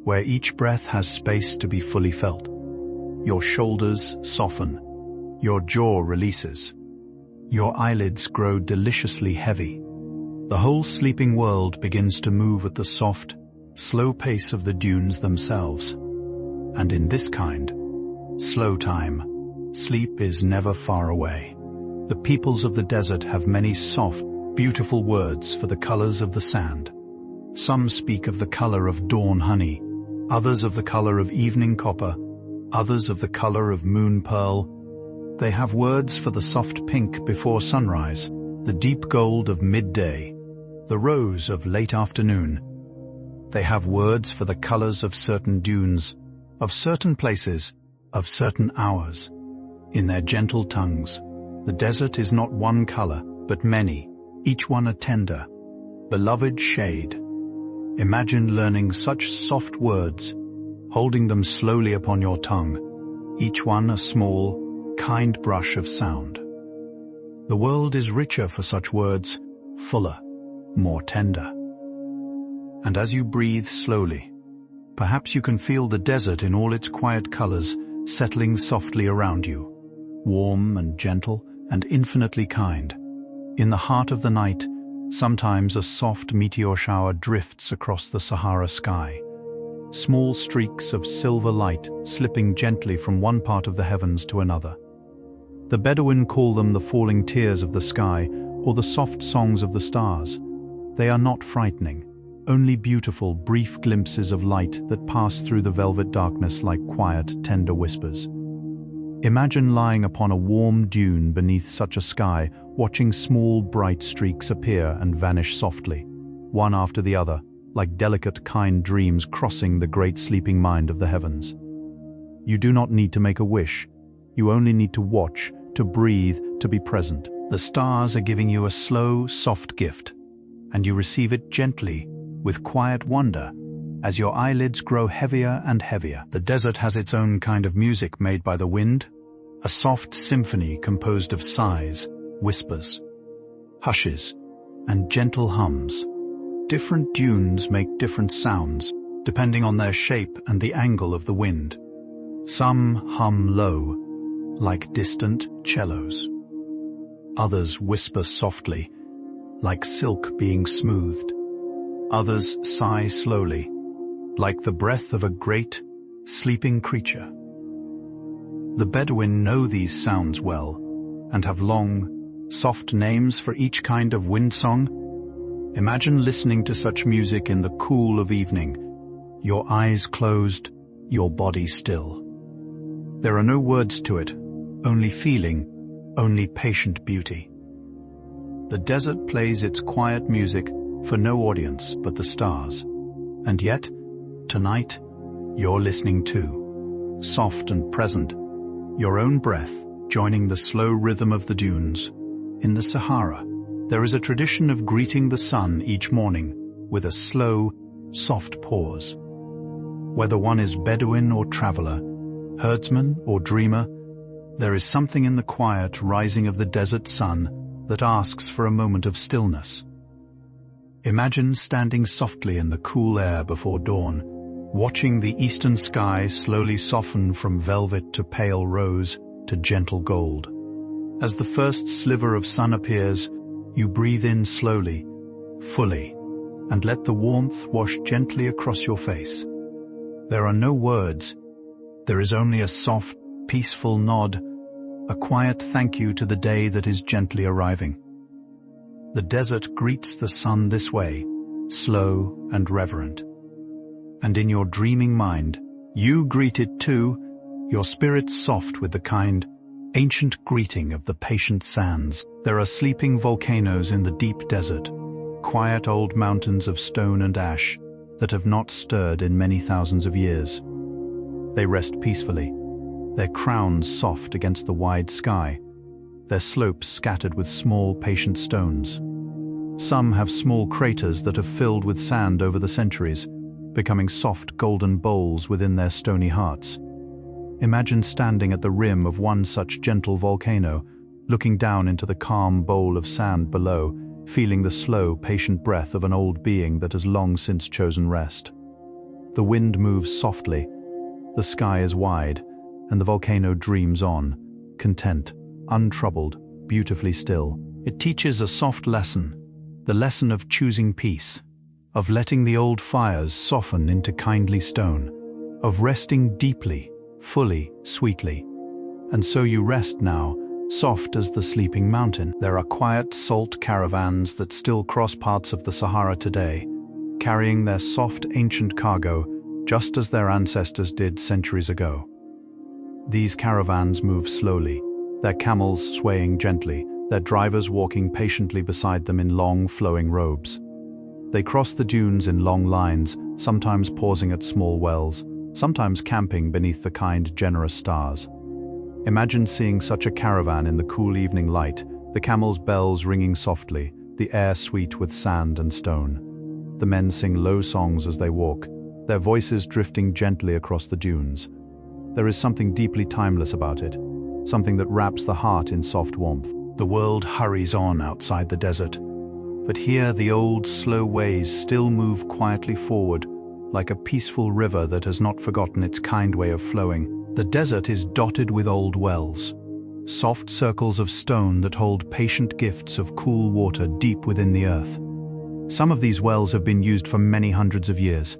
where each breath has space to be fully felt. Your shoulders soften, your jaw releases, your eyelids grow deliciously heavy. The whole sleeping world begins to move at the soft, slow pace of the dunes themselves. And in this kind, slow time, sleep is never far away. The peoples of the desert have many soft, beautiful words for the colors of the sand. Some speak of the color of dawn honey, others of the color of evening copper, others of the color of moon pearl. They have words for the soft pink before sunrise, the deep gold of midday, the rose of late afternoon. They have words for the colors of certain dunes, of certain places, of certain hours. In their gentle tongues, the desert is not one color, but many, each one a tender, beloved shade. Imagine learning such soft words, holding them slowly upon your tongue, each one a small, kind brush of sound. The world is richer for such words, fuller, more tender. And as you breathe slowly, perhaps you can feel the desert in all its quiet colors settling softly around you, warm and gentle and infinitely kind. In the heart of the night, sometimes a soft meteor shower drifts across the Sahara sky, small streaks of silver light slipping gently from one part of the heavens to another. The Bedouin call them the falling tears of the sky or the soft songs of the stars. They are not frightening, only beautiful, brief glimpses of light that pass through the velvet darkness like quiet, tender whispers. Imagine lying upon a warm dune beneath such a sky, watching small, bright streaks appear and vanish softly, one after the other, like delicate, kind dreams crossing the great sleeping mind of the heavens. You do not need to make a wish. You only need to watch, to breathe, to be present. The stars are giving you a slow, soft gift, and you receive it gently, with quiet wonder, as your eyelids grow heavier and heavier. The desert has its own kind of music made by the wind, a soft symphony composed of sighs, whispers, hushes, and gentle hums. Different dunes make different sounds, depending on their shape and the angle of the wind. Some hum low, like distant cellos. Others whisper softly, like silk being smoothed. Others sigh slowly, like the breath of a great, sleeping creature. The Bedouin know these sounds well, and have long, soft names for each kind of wind song. Imagine listening to such music in the cool of evening, your eyes closed, your body still. There are no words to it, only feeling, only patient beauty. The desert plays its quiet music for no audience but the stars. And yet, tonight, you're listening too, soft and present, your own breath joining the slow rhythm of the dunes. In the Sahara, there is a tradition of greeting the sun each morning with a slow, soft pause. Whether one is Bedouin or traveler, herdsman or dreamer, there is something in the quiet rising of the desert sun that asks for a moment of stillness. Imagine standing softly in the cool air before dawn, watching the eastern sky slowly soften from velvet to pale rose to gentle gold. As the first sliver of sun appears, You breathe in slowly, fully, and let the warmth wash gently across your face. There are no words. There is only a soft, peaceful nod, a quiet thank you to the day that is gently arriving. The desert greets the sun this way, slow and reverent. And in your dreaming mind, you greet it too, your spirit soft with the kind, ancient greeting of the patient sands. There are sleeping volcanoes in the deep desert, quiet old mountains of stone and ash that have not stirred in many thousands of years. They rest peacefully, their crowns soft against the wide sky, their slopes scattered with small patient stones. Some have small craters that have filled with sand over the centuries, becoming soft golden bowls within their stony hearts. Imagine standing at the rim of one such gentle volcano, looking down into the calm bowl of sand below, feeling the slow, patient breath of an old being that has long since chosen rest. The wind moves softly, the sky is wide, and the volcano dreams on, content, untroubled, beautifully still. It teaches a soft lesson, the lesson of choosing peace, of letting the old fires soften into kindly stone, of resting deeply, fully, sweetly. And so you rest now, soft as the sleeping mountain. There are quiet, salt caravans that still cross parts of the Sahara today, carrying their soft, ancient cargo, just as their ancestors did centuries ago. These caravans move slowly, their camels swaying gently, their drivers walking patiently beside them in long, flowing robes. They cross the dunes in long lines, sometimes pausing at small wells, sometimes camping beneath the kind, generous stars. Imagine seeing such a caravan in the cool evening light, the camels' bells ringing softly, the air sweet with sand and stone. The men sing low songs as they walk, their voices drifting gently across the dunes. There is something deeply timeless about it, something that wraps the heart in soft warmth. The world hurries on outside the desert, but here the old, slow ways still move quietly forward, like a peaceful river that has not forgotten its kind way of flowing. The desert is dotted with old wells, soft circles of stone that hold patient gifts of cool water deep within the earth. Some of these wells have been used for many hundreds of years,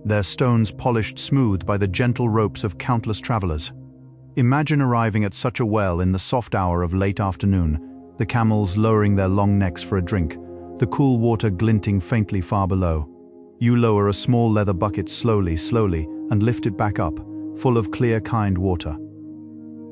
their stones polished smooth by the gentle ropes of countless travelers. Imagine arriving at such a well in the soft hour of late afternoon, the camels lowering their long necks for a drink, the cool water glinting faintly far below. You lower a small leather bucket slowly, and lift it back up, full of clear, kind water.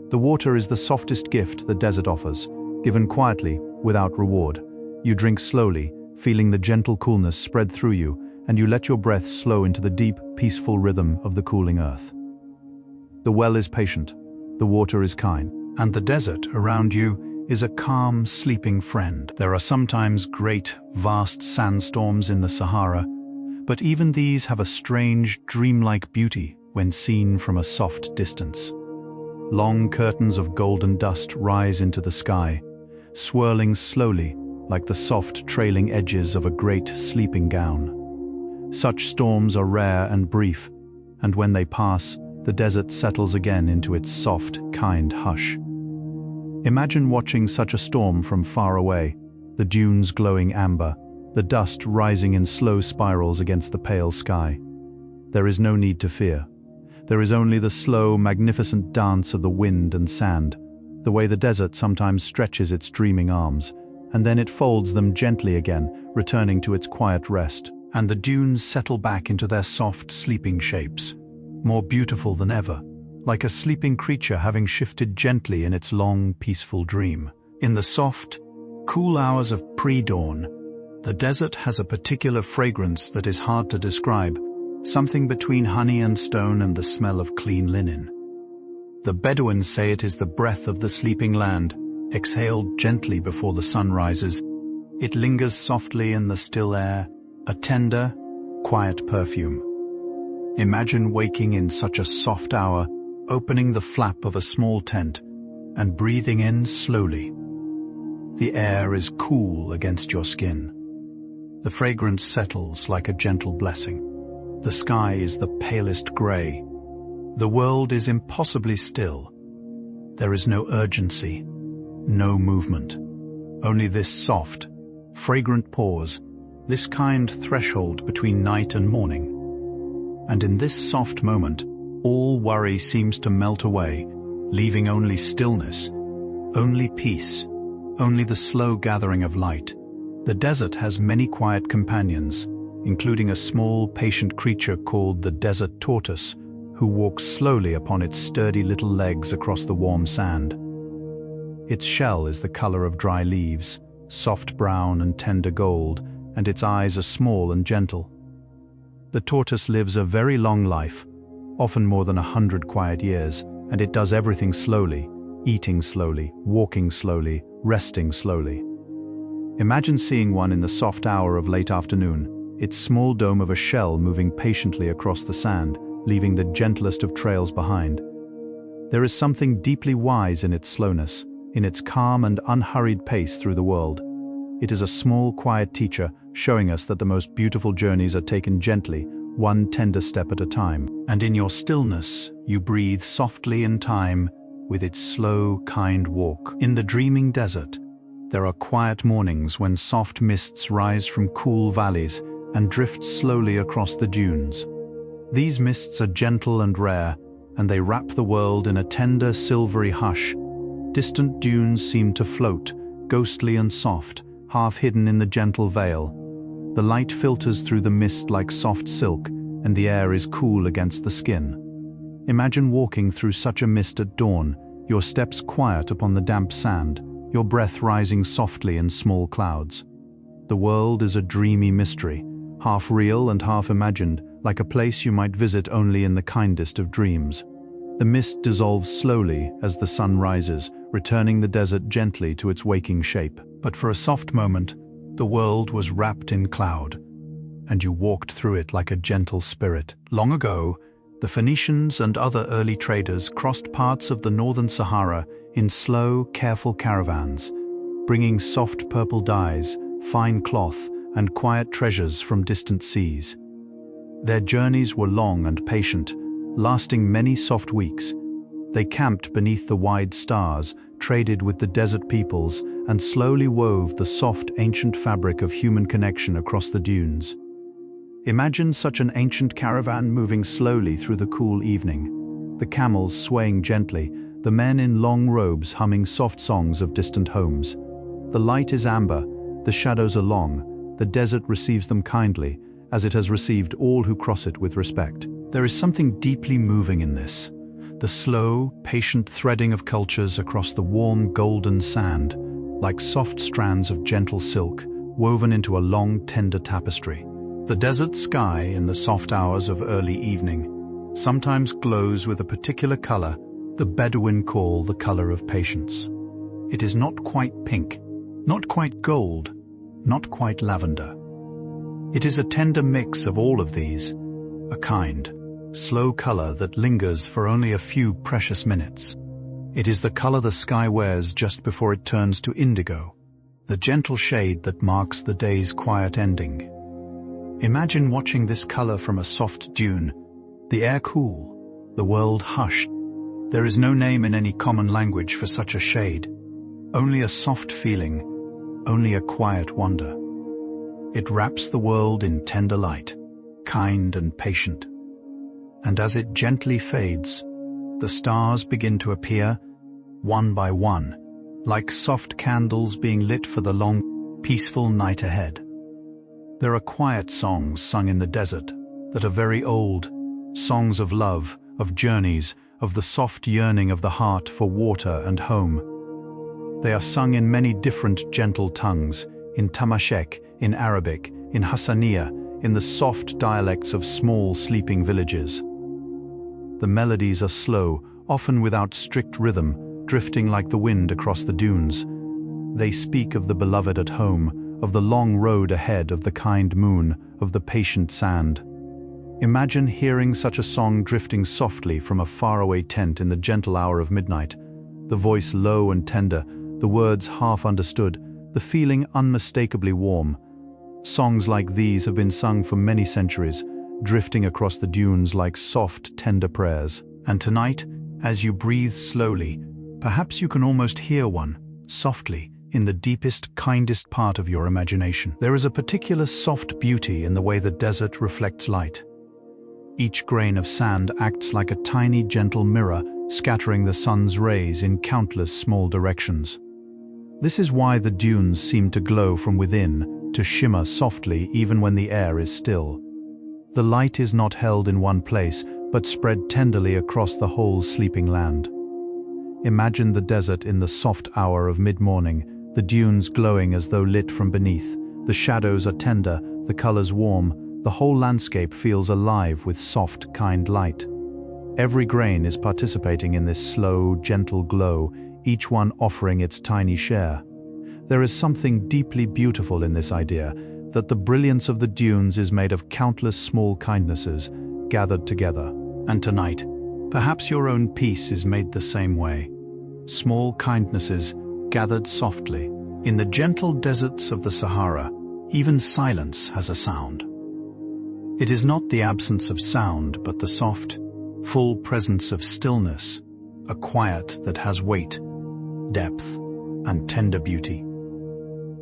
The water is the softest gift the desert offers, given quietly, without reward. You drink slowly, feeling the gentle coolness spread through you, and you let your breath slow into the deep, peaceful rhythm of the cooling earth. The well is patient, the water is kind, and the desert around you is a calm, sleeping friend. There are sometimes great, vast sandstorms in the Sahara, but even these have a strange, dreamlike beauty when seen from a soft distance. Long curtains of golden dust rise into the sky, swirling slowly like the soft trailing edges of a great sleeping gown. Such storms are rare and brief, and when they pass, the desert settles again into its soft, kind hush. Imagine watching such a storm from far away, the dunes glowing amber, the dust rising in slow spirals against the pale sky. There is no need to fear. There is only the slow, magnificent dance of the wind and sand, the way the desert sometimes stretches its dreaming arms, and then it folds them gently again, returning to its quiet rest. And the dunes settle back into their soft, sleeping shapes, more beautiful than ever, like a sleeping creature having shifted gently in its long, peaceful dream. In the soft, cool hours of pre-dawn, the desert has a particular fragrance that is hard to describe, something between honey and stone and the smell of clean linen. The Bedouins say it is the breath of the sleeping land, exhaled gently before the sun rises. It lingers softly in the still air, a tender, quiet perfume. Imagine waking in such a soft hour, opening the flap of a small tent, and breathing in slowly. The air is cool against your skin. The fragrance settles like a gentle blessing. The sky is the palest gray. The world is impossibly still. There is no urgency, no movement. Only this soft, fragrant pause, this kind threshold between night and morning. And in this soft moment, all worry seems to melt away, leaving only stillness, only peace, only the slow gathering of light. The desert has many quiet companions, including a small, patient creature called the desert tortoise, who walks slowly upon its sturdy little legs across the warm sand. Its shell is the color of dry leaves, soft brown and tender gold, and its eyes are small and gentle. The tortoise lives a very long life, often more than 100 quiet years, and it does everything slowly, eating slowly, walking slowly, resting slowly. Imagine seeing one in the soft hour of late afternoon, its small dome of a shell moving patiently across the sand, leaving the gentlest of trails behind. There is something deeply wise in its slowness, in its calm and unhurried pace through the world. It is a small, quiet teacher, showing us that the most beautiful journeys are taken gently, one tender step at a time. And in your stillness, you breathe softly in time with its slow, kind walk. In the dreaming desert, there are quiet mornings when soft mists rise from cool valleys and drift slowly across the dunes. These mists are gentle and rare, and they wrap the world in a tender, silvery hush. Distant dunes seem to float, ghostly and soft, half hidden in the gentle veil. The light filters through the mist like soft silk, and the air is cool against the skin. Imagine walking through such a mist at dawn, your steps quiet upon the damp sand, your breath rising softly in small clouds. The world is a dreamy mystery, half real and half imagined, like a place you might visit only in the kindest of dreams. The mist dissolves slowly as the sun rises, returning the desert gently to its waking shape. But for a soft moment, the world was wrapped in cloud, and you walked through it like a gentle spirit. Long ago, the Phoenicians and other early traders crossed parts of the northern Sahara in slow, careful caravans, bringing soft purple dyes, fine cloth, and quiet treasures from distant seas. Their journeys were long and patient, lasting many soft weeks. They camped beneath the wide stars, traded with the desert peoples, and slowly wove the soft, ancient fabric of human connection across the dunes. Imagine such an ancient caravan moving slowly through the cool evening, the camels swaying gently, the men in long robes humming soft songs of distant homes. The light is amber, the shadows are long, the desert receives them kindly, as it has received all who cross it with respect. There is something deeply moving in this, the slow, patient threading of cultures across the warm, golden sand, like soft strands of gentle silk, woven into a long, tender tapestry. The desert sky in the soft hours of early evening sometimes glows with a particular color the Bedouin call the color of patience. It is not quite pink, not quite gold, not quite lavender. It is a tender mix of all of these, a kind, slow color that lingers for only a few precious minutes. It is the color the sky wears just before it turns to indigo, the gentle shade that marks the day's quiet ending. Imagine watching this color from a soft dune, the air cool, the world hushed. There is no name in any common language for such a shade, only a soft feeling, only a quiet wonder. It wraps the world in tender light, kind and patient. And as it gently fades, the stars begin to appear, one by one, like soft candles being lit for the long, peaceful night ahead. There are quiet songs sung in the desert that are very old, songs of love, of journeys, of the soft yearning of the heart for water and home. They are sung in many different gentle tongues, in Tamashek, in Arabic, in Hassaniya, in the soft dialects of small sleeping villages. The melodies are slow, often without strict rhythm, drifting like the wind across the dunes. They speak of the beloved at home, of the long road ahead, of the kind moon, of the patient sand. Imagine hearing such a song drifting softly from a faraway tent in the gentle hour of midnight, the voice low and tender, the words half understood, the feeling unmistakably warm. Songs like these have been sung for many centuries, drifting across the dunes like soft, tender prayers. And tonight, as you breathe slowly, perhaps you can almost hear one, softly, in the deepest, kindest part of your imagination. There is a particular soft beauty in the way the desert reflects light. Each grain of sand acts like a tiny, gentle mirror, scattering the sun's rays in countless small directions. This is why the dunes seem to glow from within, to shimmer softly even when the air is still. The light is not held in one place, but spread tenderly across the whole sleeping land. Imagine the desert in the soft hour of mid-morning, the dunes glowing as though lit from beneath. The shadows are tender, the colors warm, the whole landscape feels alive with soft, kind light. Every grain is participating in this slow, gentle glow, each one offering its tiny share. There is something deeply beautiful in this idea, that the brilliance of the dunes is made of countless small kindnesses gathered together. And tonight, perhaps your own peace is made the same way. Small kindnesses gathered softly. In the gentle deserts of the Sahara, even silence has a sound. It is not the absence of sound, but the soft, full presence of stillness, a quiet that has weight, depth, and tender beauty.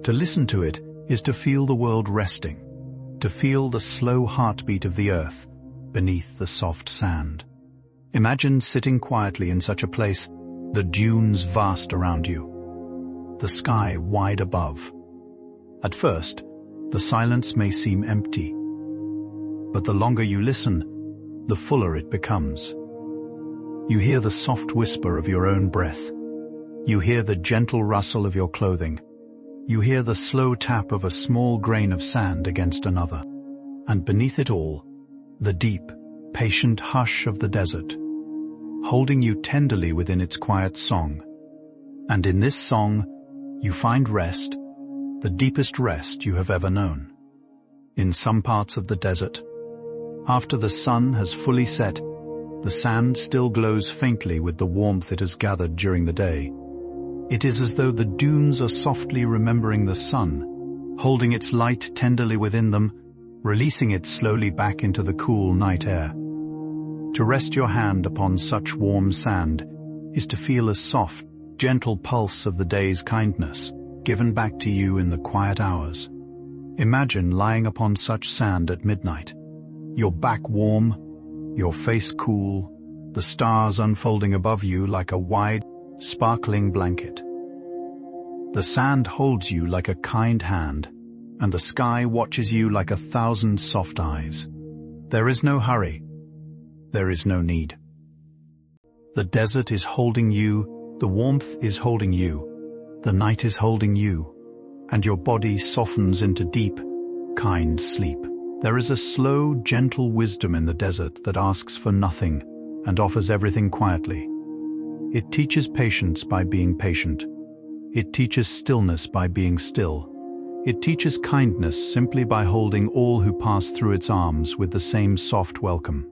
To listen to it is to feel the world resting, to feel the slow heartbeat of the earth beneath the soft sand. Imagine sitting quietly in such a place, the dunes vast around you, the sky wide above. At first, the silence may seem empty, but the longer you listen, the fuller it becomes. You hear the soft whisper of your own breath. You hear the gentle rustle of your clothing. You hear the slow tap of a small grain of sand against another. And beneath it all, the deep, patient hush of the desert, holding you tenderly within its quiet song. And in this song, you find rest, the deepest rest you have ever known. In some parts of the desert, after the sun has fully set, the sand still glows faintly with the warmth it has gathered during the day. It is as though the dunes are softly remembering the sun, holding its light tenderly within them, releasing it slowly back into the cool night air. To rest your hand upon such warm sand is to feel a soft, gentle pulse of the day's kindness, given back to you in the quiet hours. Imagine lying upon such sand at midnight, your back warm, your face cool, the stars unfolding above you like a wide, sparkling blanket. The sand holds you like a kind hand, and the sky watches you like 1,000 soft eyes. There is no hurry. There is no need. The desert is holding you, the warmth is holding you, the night is holding you, and your body softens into deep, kind sleep. There is a slow, gentle wisdom in the desert that asks for nothing and offers everything quietly. It teaches patience by being patient. It teaches stillness by being still. It teaches kindness simply by holding all who pass through its arms with the same soft welcome.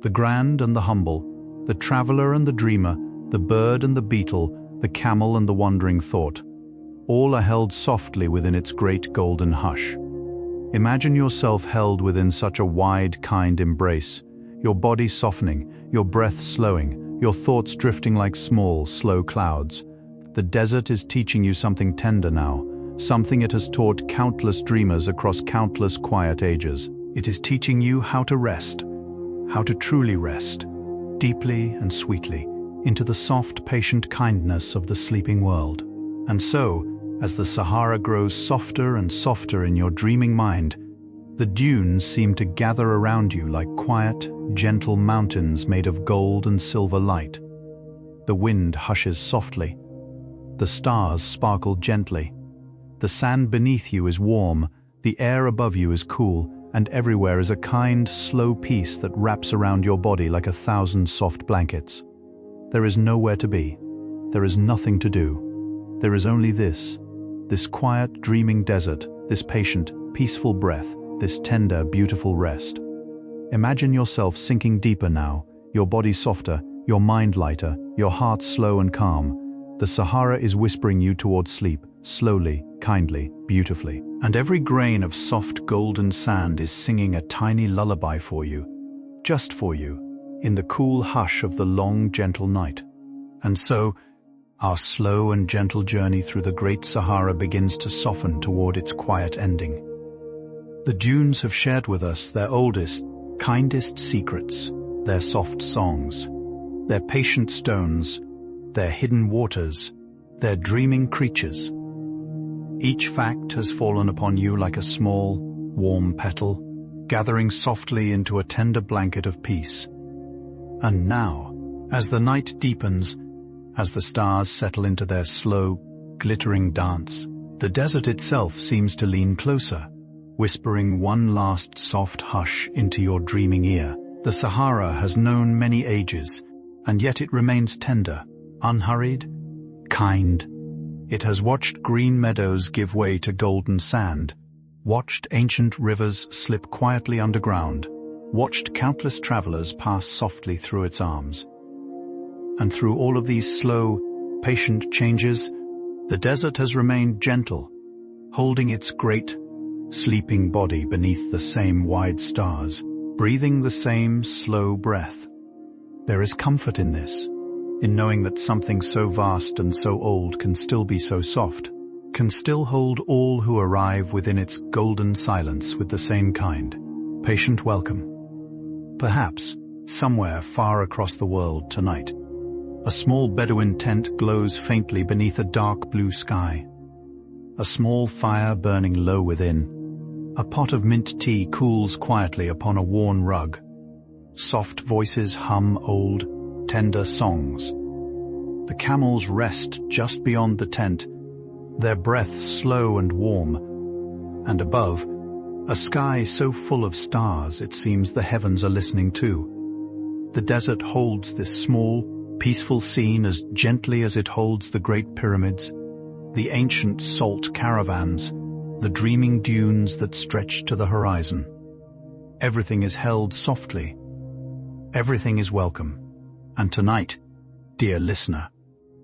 The grand and the humble, the traveler and the dreamer, the bird and the beetle, the camel and the wandering thought, all are held softly within its great golden hush. Imagine yourself held within such a wide, kind embrace, your body softening, your breath slowing, your thoughts drifting like small, slow clouds. The desert is teaching you something tender now, something it has taught countless dreamers across countless quiet ages. It is teaching you how to rest, how to truly rest, deeply and sweetly, into the soft, patient kindness of the sleeping world. And so, as the Sahara grows softer and softer in your dreaming mind, the dunes seem to gather around you like quiet, gentle mountains made of gold and silver light. The wind hushes softly. The stars sparkle gently. The sand beneath you is warm, the air above you is cool, and everywhere is a kind, slow peace that wraps around your body like 1,000 soft blankets. There is nowhere to be. There is nothing to do. There is only this quiet, dreaming desert, this patient, peaceful breath, this tender, beautiful rest. Imagine yourself sinking deeper now, your body softer, your mind lighter, your heart slow and calm. The Sahara is whispering you towards sleep, slowly, kindly, beautifully. And every grain of soft golden sand is singing a tiny lullaby for you, just for you, in the cool hush of the long, gentle night. And so, Our slow and gentle journey through the Great Sahara begins to soften toward its quiet ending. The dunes have shared with us their oldest, kindest secrets, their soft songs, their patient stones, their hidden waters, their dreaming creatures. Each fact has fallen upon you like a small, warm petal, gathering softly into a tender blanket of peace. And now, as the night deepens, as the stars settle into their slow, glittering dance, the desert itself seems to lean closer, whispering one last soft hush into your dreaming ear. The Sahara has known many ages, and yet it remains tender, unhurried, kind. It has watched green meadows give way to golden sand, watched ancient rivers slip quietly underground, watched countless travelers pass softly through its arms. And through all of these slow, patient changes, the desert has remained gentle, holding its great, sleeping body beneath the same wide stars, breathing the same slow breath. There is comfort in this, in knowing that something so vast and so old can still be so soft, can still hold all who arrive within its golden silence with the same kind, patient welcome. Perhaps, somewhere far across the world tonight, a small Bedouin tent glows faintly beneath a dark blue sky. A small fire burning low within. A pot of mint tea cools quietly upon a worn rug. Soft voices hum old, tender songs. The camels rest just beyond the tent, their breath slow and warm. And above, a sky so full of stars it seems the heavens are listening too. The desert holds this small, peaceful scene as gently as it holds the great pyramids, the ancient salt caravans, the dreaming dunes that stretch to the horizon. Everything is held softly. Everything is welcome. And tonight, dear listener,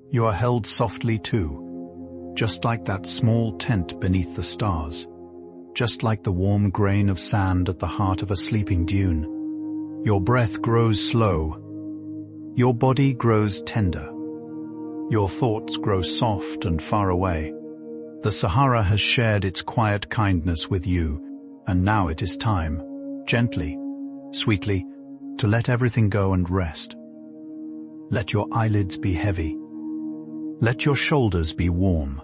you are held softly too, just like that small tent beneath the stars, just like the warm grain of sand at the heart of a sleeping dune. Your breath grows slow. Your body grows tender. Your thoughts grow soft and far away. The Sahara has shared its quiet kindness with you, and now it is time, gently, sweetly, to let everything go and rest. Let your eyelids be heavy. Let your shoulders be warm.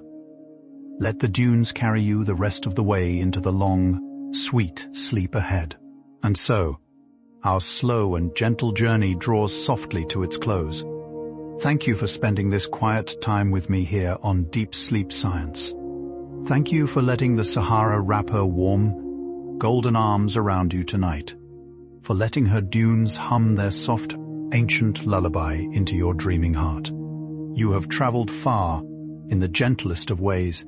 Let the dunes carry you the rest of the way into the long, sweet sleep ahead. And so, our slow and gentle journey draws softly to its close. Thank you for spending this quiet time with me here on Deep Sleep Science. Thank you for letting the Sahara wrap her warm, golden arms around you tonight, for letting her dunes hum their soft, ancient lullaby into your dreaming heart. You have traveled far in the gentlest of ways.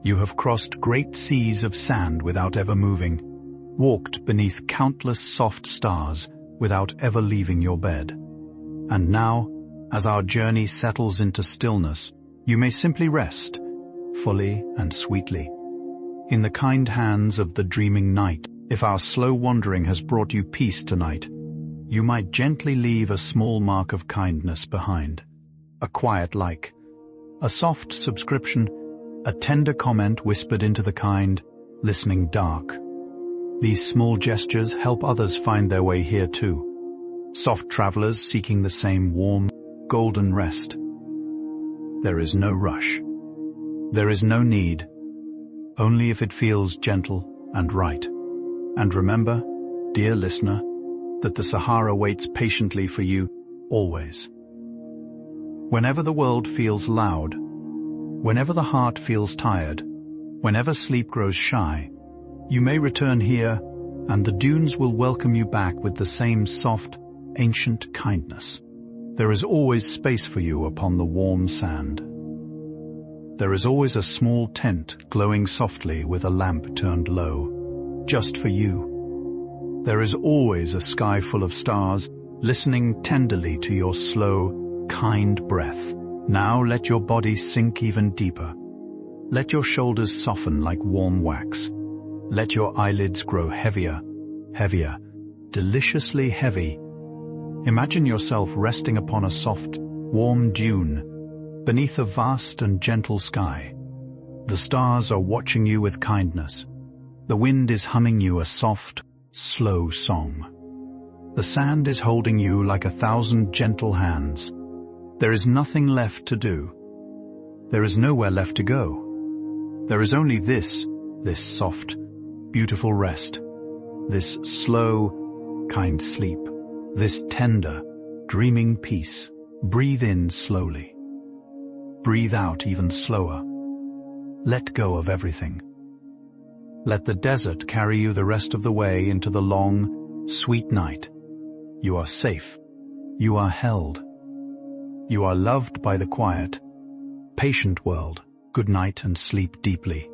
You have crossed great seas of sand without ever moving, walked beneath countless soft stars without ever leaving your bed. And now, as our journey settles into stillness, you may simply rest, fully and sweetly, in the kind hands of the dreaming night. If our slow wandering has brought you peace tonight, you might gently leave a small mark of kindness behind. A quiet like, a soft subscription, a tender comment whispered into the kind, listening dark. These small gestures help others find their way here too, soft travelers seeking the same warm, golden rest. There is no rush. There is no need, only if it feels gentle and right. And remember, dear listener, that the Sahara waits patiently for you, always. Whenever the world feels loud, whenever the heart feels tired, whenever sleep grows shy, you may return here, and the dunes will welcome you back with the same soft, ancient kindness. There is always space for you upon the warm sand. There is always a small tent glowing softly with a lamp turned low, just for you. There is always a sky full of stars, listening tenderly to your slow, kind breath. Now let your body sink even deeper. Let your shoulders soften like warm wax. Let your eyelids grow heavier, heavier, deliciously heavy. Imagine yourself resting upon a soft, warm dune, beneath a vast and gentle sky. The stars are watching you with kindness. The wind is humming you a soft, slow song. The sand is holding you like 1,000 gentle hands. There is nothing left to do. There is nowhere left to go. There is only this soft, beautiful rest, this slow, kind sleep, this tender, dreaming peace. Breathe in slowly. Breathe out even slower. Let go of everything. Let the desert carry you the rest of the way into the long, sweet night. You are safe. You are held. You are loved by the quiet, patient world. Good night and sleep deeply.